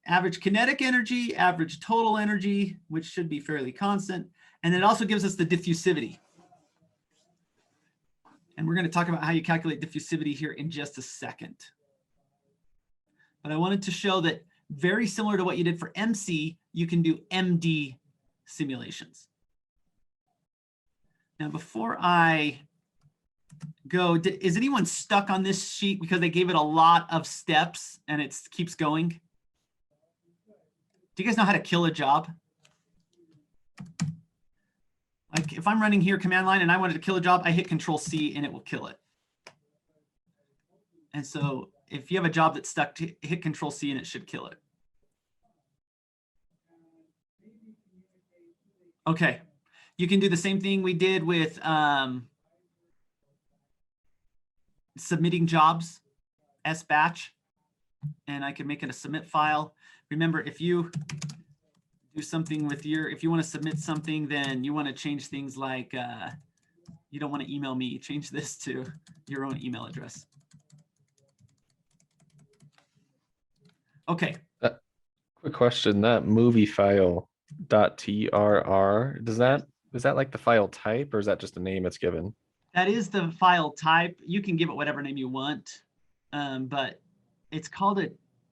Average kinetic energy, average total energy, which should be fairly constant. And it also gives us the diffusivity. And we're going to talk about how you calculate diffusivity here in just a second. But I wanted to show that very similar to what you did for MC, you can do MD simulations. Now, before I go, is anyone stuck on this sheet because they gave it a lot of steps and it keeps going? Do you guys know how to kill a job? Like if I'm running here command line and I wanted to kill a job, I hit Control C and it will kill it. And so if you have a job that's stuck, hit Control C and it should kill it. Okay. You can do the same thing we did with submitting jobs, SBatch, and I can make it a submit file. Remember, if you do something with if you want to submit something, then you want to change things like, you don't want to email me, change this to your own email address. Okay. Quick question, that movie file .trr, is that like the file type or is that just a name it's given? That is the file type. You can give it whatever name you want, but it's called a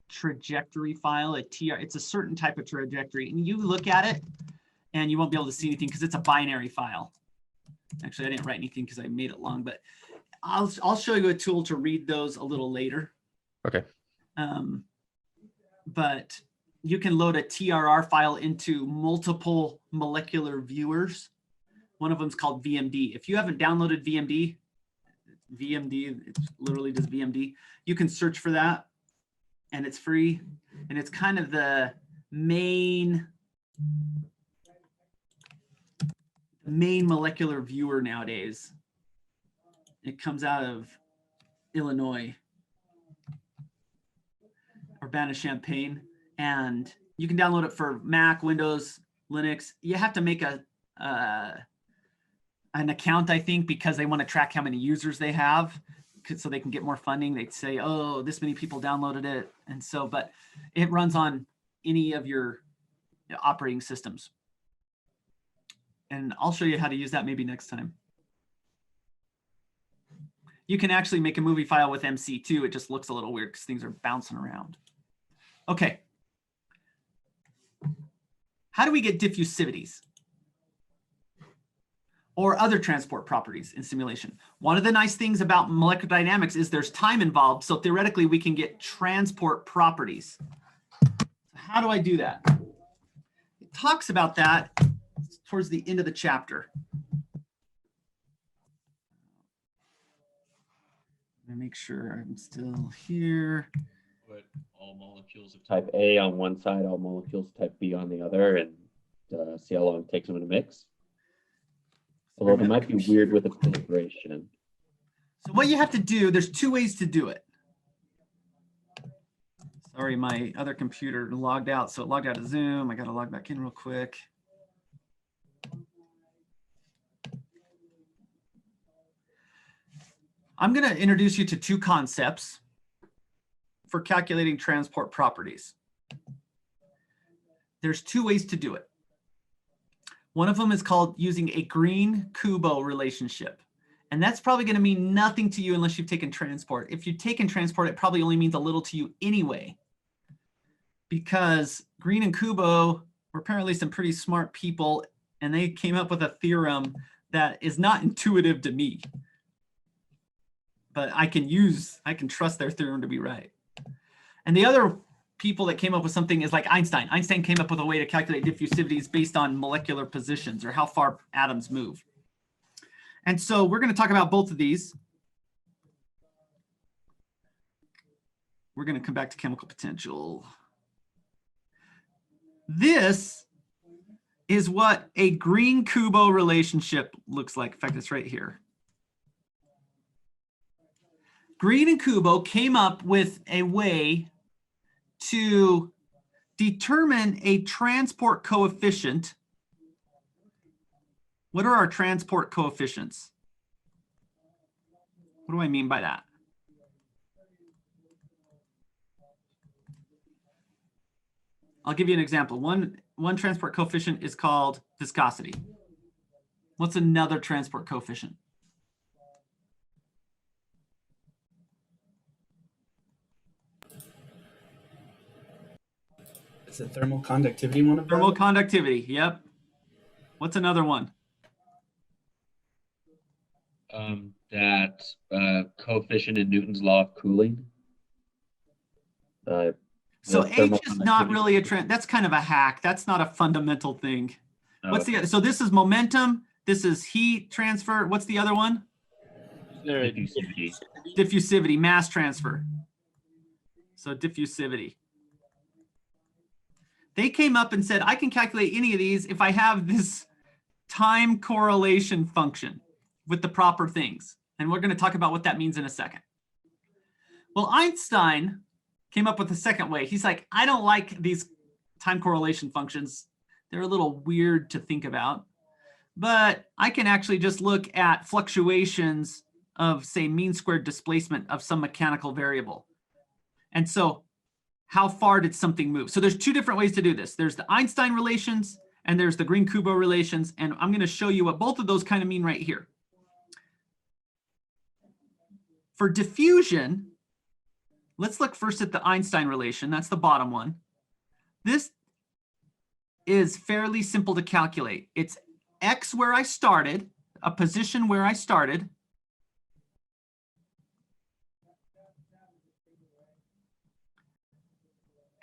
trajectory file, it's a certain type of trajectory. And you look at it and you won't be able to see anything because it's a binary file. Actually, I didn't write anything because I made it long, but I'll show you a tool to read those a little later. Okay. But you can load a TRR file into multiple molecular viewers. One of them is called VMD. If you haven't downloaded VMD, it literally does VMD. You can search for that and it's free. And it's kind of the main molecular viewer nowadays. It comes out of Illinois, Urbana-Champaign, and you can download it for Mac, Windows, Linux. You have to make an account, I think, because they want to track how many users they have, so they can get more funding. They'd say, oh, this many people downloaded it. And so, but it runs on any of your operating systems. And I'll show you how to use that maybe next time. You can actually make a movie file with MC too. It just looks a little weird because things are bouncing around. Okay. How do we get diffusivities or other transport properties in simulation? One of the nice things about molecular dynamics is there's time involved. So theoretically, we can get transport properties. How do I do that? It talks about that towards the end of the chapter. Let me make sure I'm still here. Put all molecules of type A on one side, all molecules of type B on the other, and see how long it takes them in a mix. Although it might be weird with a calibration. So what you have to do, there's two ways to do it. Sorry, my other computer logged out, so it logged out of Zoom. I got to log back in real quick. I'm going to introduce you to two concepts for calculating transport properties. There's two ways to do it. One of them is called using a Green-Kubo relationship. And that's probably going to mean nothing to you unless you've taken transport. If you've taken transport, it probably only means a little to you anyway. Because Green and Kubo were apparently some pretty smart people, and they came up with a theorem that is not intuitive to me. But I can trust their theorem to be right. And the other people that came up with something is like Einstein. Einstein came up with a way to calculate diffusivities based on molecular positions or how far atoms move. And so we're going to talk about both of these. We're going to come back to chemical potential. This is what a Green-Kubo relationship looks like. In fact, it's right here. Green and Kubo came up with a way to determine a transport coefficient. What are our transport coefficients? What do I mean by that? I'll give you an example. One transport coefficient is called viscosity. What's another transport coefficient? Is the thermal conductivity one of them? Thermal conductivity, yep. What's another one? That coefficient in Newton's law of cooling. So thermal H is not conductivity. really a trend. That's kind of a hack. That's not a fundamental thing. Oh, What's the okay. other? So this is momentum. This is heat transfer. What's the other one? Diffusivity. Diffusivity, mass transfer. So diffusivity. They came up and said, I can calculate any of these if I have this time correlation function with the proper things. And we're going to talk about what that means in a second. Well, Einstein came up with a second way. He's like, I don't like these time correlation functions. They're a little weird to think about, but I can actually just look at fluctuations of, say, mean squared displacement of some mechanical variable. And so how far did something move? So there's two different ways to do this. There's the Einstein relations and there's the Green-Kubo relations. And I'm going to show you what both of those kind of mean right here. For diffusion, let's look first at the Einstein relation. That's the bottom one. This is fairly simple to calculate. It's x where I started, a position where I started,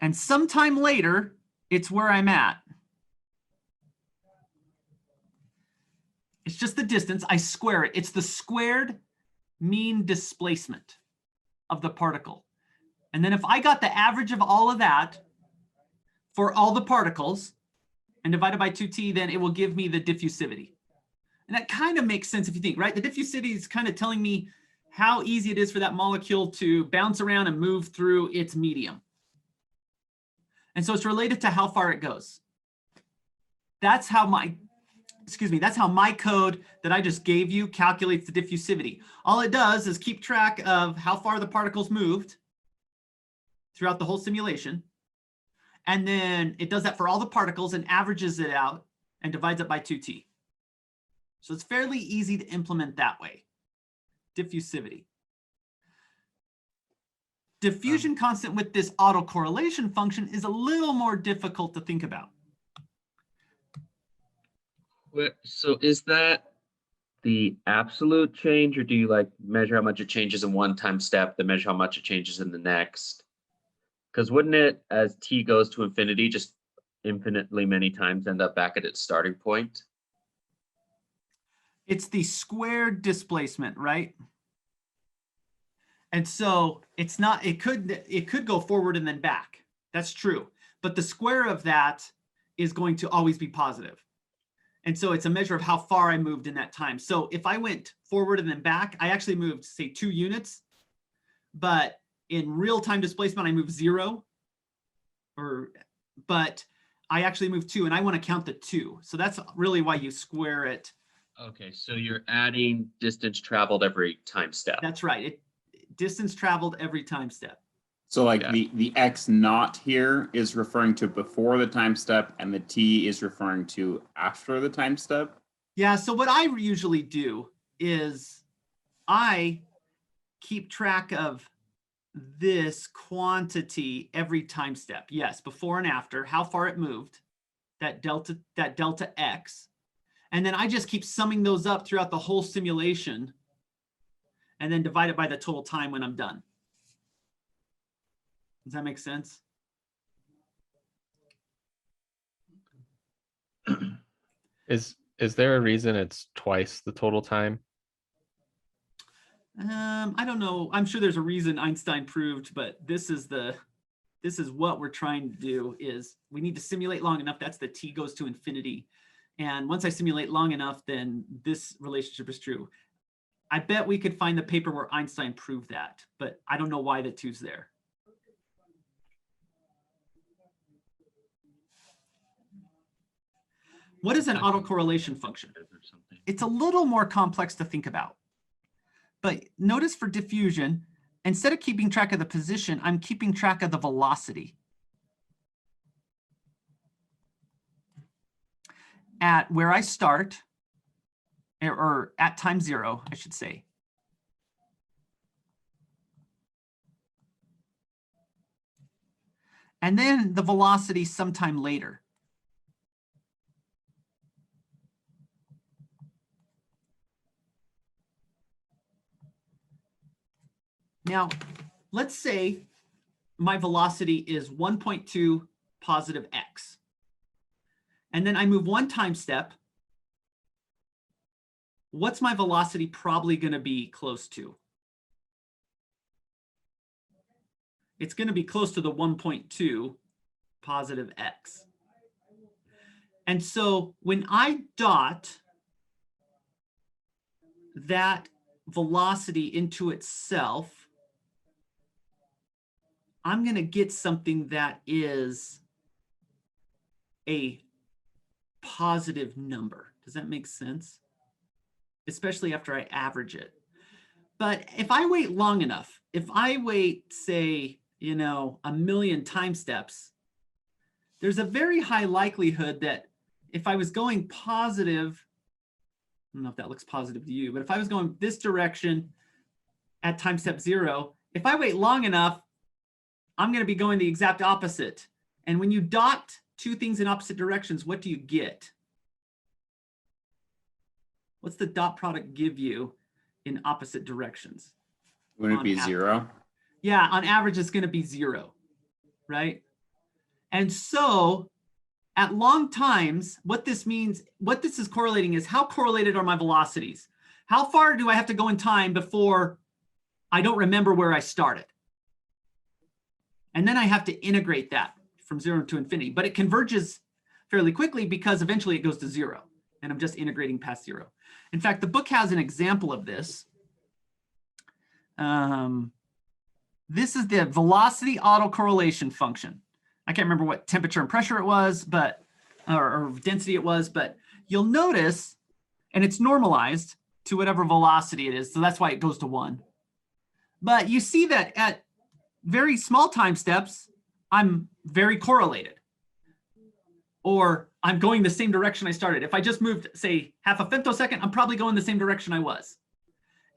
and sometime later, it's where I'm at. It's just the distance. I square it. It's the squared mean displacement of the particle. And then if I got the average of all of that for all the particles and divided by 2t, then it will give me the diffusivity. And that kind of makes sense if you think, right? The diffusivity is kind of telling me how easy it is for that molecule to bounce around and move through its medium. And so it's related to how far it goes. That's how that's how my code that I just gave you calculates the diffusivity. All it does is keep track of how far the particles moved throughout the whole simulation. And then it does that for all the particles and averages it out and divides it by 2t. So it's fairly easy to implement that way. Diffusivity. Diffusion constant with this autocorrelation function is a little more difficult to think about. So is that the absolute change, or do you like measure how much it changes in one time step, then measure how much it changes in the next? Because wouldn't it, as t goes to infinity, just infinitely many times end up back at its starting point? It's the squared displacement, right? And so it's not, it could go forward and then back. That's true. But the square of that is going to always be positive. And so it's a measure of how far I moved in that time. So if I went forward and then back, I actually moved, say, 2 units. But in real time displacement, I moved 0. But I actually moved 2, and I want to count the 2. So that's really why you square it. Okay, so you're adding distance traveled every time step. That's right. Distance traveled every time step. So like Yeah. the x naught here is referring to before the time step, and the t is referring to after the time step. Yeah, so what I usually do is I keep track of this quantity every time step. Yes, before and after, how far it moved, that delta x. And then I just keep summing those up throughout the whole simulation and then divide it by the total time when I'm done. Does that make sense? Is there a reason it's twice the total time? I don't know. I'm sure there's a reason Einstein proved, but this is what we're trying to do is we need to simulate long enough. That's the t goes to infinity. And once I simulate long enough, then this relationship is true. I bet we could find the paper where Einstein proved that, but I don't know why the 2's there. What is an autocorrelation function? It's a little more complex to think about. But notice for diffusion, instead of keeping track of the position, I'm keeping track of the velocity. At where I start, or at time 0, I should say. And then the velocity sometime later. Now, let's say my velocity is 1.2 positive x. And then I move one time step. What's my velocity probably going to be close to? It's going to be close to the 1.2 positive x. And so when I dot that velocity into itself, I'm going to get something that is a positive number. Does that make sense? Especially after I average it. But if I wait long enough, if I wait, say, 1,000,000 time steps, there's a very high likelihood that if I was going positive, I don't know if that looks positive to you, but if I was going this direction at time step 0, if I wait long enough, I'm going to be going the exact opposite. And when you dot two things in opposite directions, what do you get? What's the dot product give you in opposite directions? Wouldn't it be On 0? Yeah, on average, it's going to be 0, right? And so at long times, what this means, what this is correlating is how correlated are my velocities? How far do I have to go in time before I don't remember where I started? And then I have to integrate that from 0 to infinity, but it converges fairly quickly because eventually it goes to 0, and I'm just integrating past 0. In fact, the book has an example of this. This is the velocity autocorrelation function. I can't remember what temperature and pressure it was, but or density it was, but you'll notice, and it's normalized to whatever velocity it is, so that's why it goes to 1. But you see that at very small time steps, I'm very correlated, or I'm going the same direction I started. If I just moved, say, half a femtosecond, I'm probably going the same direction I was.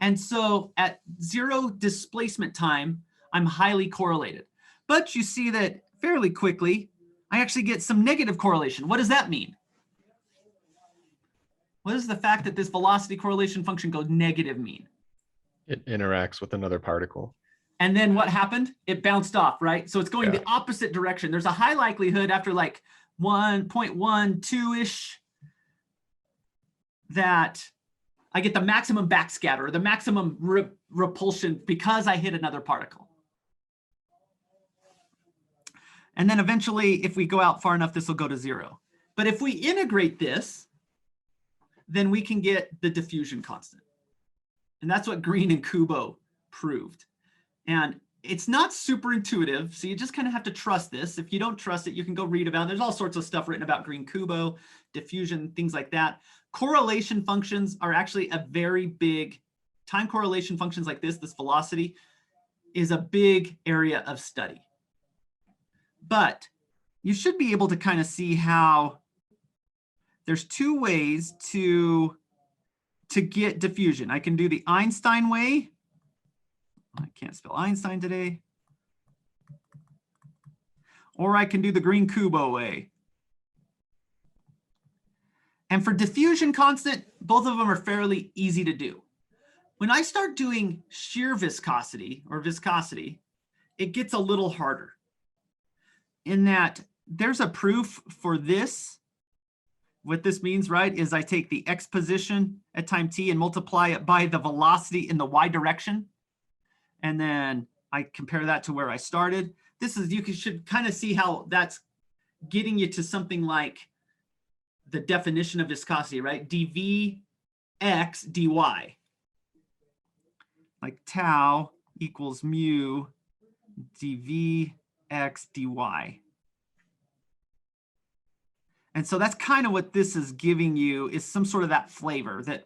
And so at 0 displacement time, I'm highly correlated. But you see that fairly quickly, I actually get some negative correlation. What does that mean? What does the fact that this velocity correlation function goes negative mean? It interacts with another particle. And then what happened? It bounced off, right? So it's going Yeah. the opposite direction. There's a high likelihood after like 1.12-ish that I get the maximum backscatter, or the maximum repulsion because I hit another particle. And then eventually, if we go out far enough, this will go to 0. But if we integrate this, then we can get the diffusion constant. And that's what Green and Kubo proved. And it's not super intuitive, so you just kind of have to trust this. If you don't trust it, you can go read about it. There's all sorts of stuff written about Green Kubo, diffusion, things like that. Correlation functions are actually a very big, time correlation functions like this velocity, is a big area of study. But you should be able to kind of see how there's two ways to get diffusion. I can do the Einstein way. I can't spell Einstein today. Or I can do the Green Kubo way. And for diffusion constant, both of them are fairly easy to do. When I start doing shear viscosity or viscosity, it gets a little harder in that there's a proof for this. What this means, right, is I take the x position at time t and multiply it by the velocity in the y direction. And then I compare that to where I started. This is, you should kind of see how that's getting you to something like the definition of viscosity, right? dv x dy. Like tau equals mu dv x dy. And so that's kind of what this is giving you, is some sort of that flavor that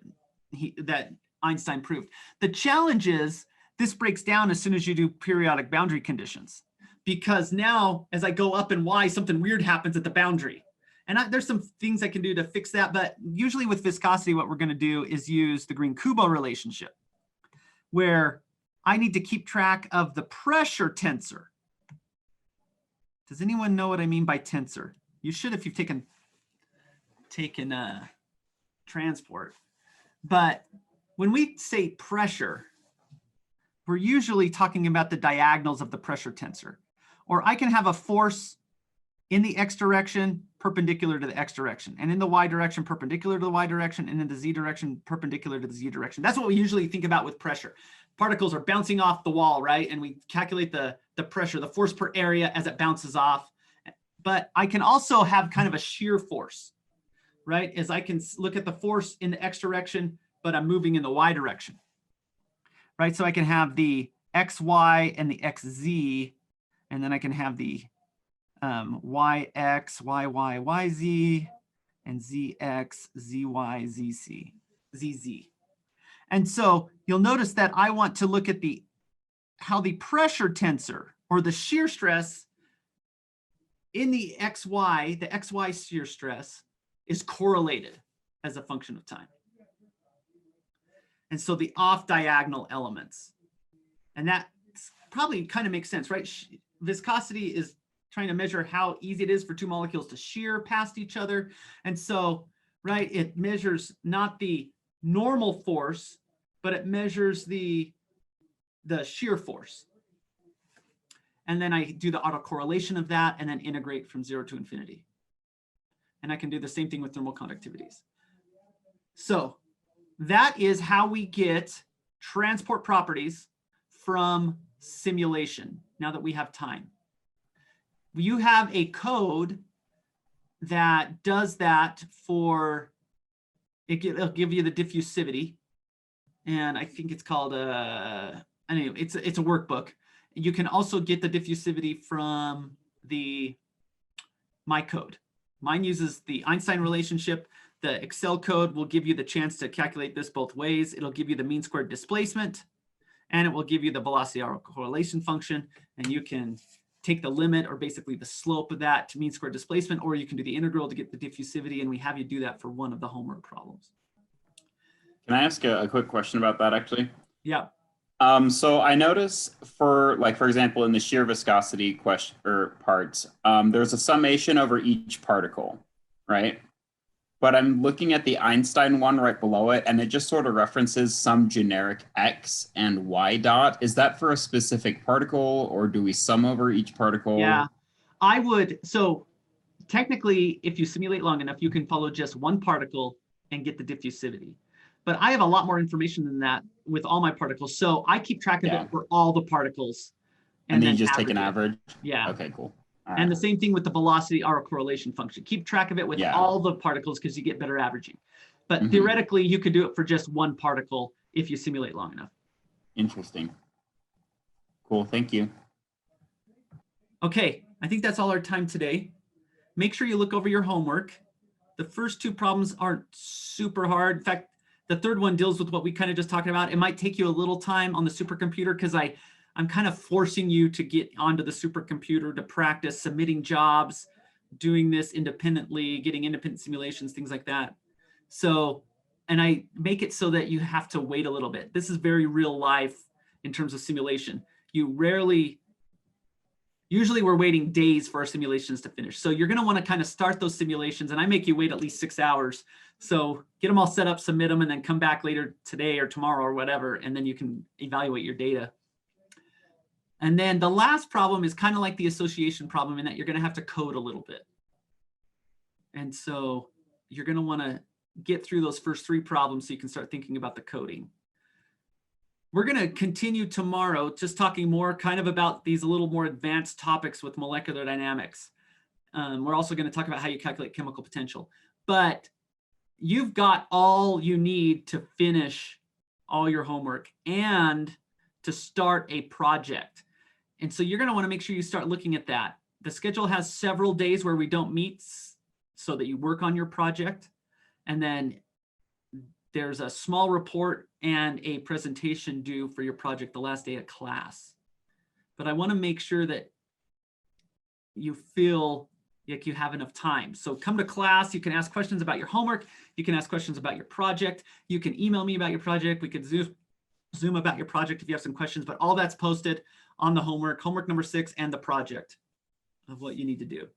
Einstein proved. The challenge is this breaks down as soon as you do periodic boundary conditions, because now as I go up in y, something weird happens at the boundary. And there's some things I can do to fix that, but usually with viscosity, what we're going to do is use the Green-Kubo relationship, where I need to keep track of the pressure tensor. Does anyone know what I mean by tensor? You should if you've taken transport. But when we say pressure, we're usually talking about the diagonals of the pressure tensor. or I can have a force in the X direction perpendicular to the X direction, and in the Y direction perpendicular to the Y direction, and in the Z direction perpendicular to the Z direction. That's what we usually think about with pressure. Particles are bouncing off the wall, right? And we calculate the pressure, the force per area as it bounces off. But I can also have kind of a shear force, right? As I can look at the force in the X direction, but I'm moving in the Y direction, right? So I can have the XY and the XZ, and then I can have the YX, YY, YZ, and ZX, ZY, ZC, ZZ. And so you'll notice that I want to look at how the pressure tensor or the shear stress in the XY shear stress is correlated as a function of time. And so the off diagonal elements, and that probably kind of makes sense, right? Viscosity is trying to measure how easy it is for two molecules to shear past each other. And so, right, it measures not the normal force, but it measures the shear force. And then I do the autocorrelation of that and then integrate from 0 to infinity. And I can do the same thing with thermal conductivities. So that is how we get transport properties from simulation, now that we have time. You have a code that does that for, it'll give you the diffusivity. And I think it's called, anyway, it's a workbook. You can also get the diffusivity from my code. Mine uses the Einstein relationship. The Excel code will give you the chance to calculate this both ways. It'll give you the mean squared displacement, and it will give you the velocity autocorrelation function. And you can take the limit, or basically the slope of that, to mean squared displacement, or you can do the integral to get the diffusivity. And we have you do that for one of the homework problems. Can I ask a quick question about that, actually? Yeah. So I notice for example, in the shear viscosity question or parts, there's a summation over each particle, right? But I'm looking at the Einstein one right below it, and it just sort of references some generic X and Y dot. Is that for a specific particle, or do we sum over each particle? Yeah, I would. So technically, if you simulate long enough, you can follow just one particle and get the diffusivity. But I have a lot more information than that with all my particles. So I keep track of it for all the particles. And then you just take an average? Yeah. Okay, cool. All And right. the same thing with the velocity autocorrelation function. Keep track of it with all the particles because you get better averaging. But theoretically, you could do it for just one particle if you simulate long enough. Interesting. Cool, thank you. Okay, I think that's all our time today. Make sure you look over your homework. The first two problems aren't super hard. In fact, the third one deals with what we kind of just talked about. It might take you a little time on the supercomputer because I'm kind of forcing you to get onto the supercomputer to practice submitting jobs, doing this independently, getting independent simulations, things like that. So, and I make it so that you have to wait a little bit. This is very real life in terms of simulation. Usually we're waiting days for our simulations to finish. So you're gonna wanna kind of start those simulations, and I make you wait at least 6 hours. So get them all set up, submit them, and then come back later today or tomorrow or whatever, and then you can evaluate your data. And then the last problem is kind of like the association problem in that you're gonna have to code a little bit. And so you're gonna wanna get through those first 3 problems so you can start thinking about the coding. We're gonna continue tomorrow just talking more kind of about these a little more advanced topics with molecular dynamics. We're also gonna talk about how you calculate chemical potential. But you've got all you need to finish all your homework and to start a project. And so you're gonna wanna make sure you start looking at that. The schedule has several days where we don't meet so that you work on your project. And then there's a small report and a presentation due for your project the last day of class. But I wanna make sure that you feel like you have enough time. So come to class, you can ask questions about your homework, you can ask questions about your project, you can email me about your project, we could Zoom about your project if you have some questions, but all that's posted on the homework number 6 and the project of what you need to do.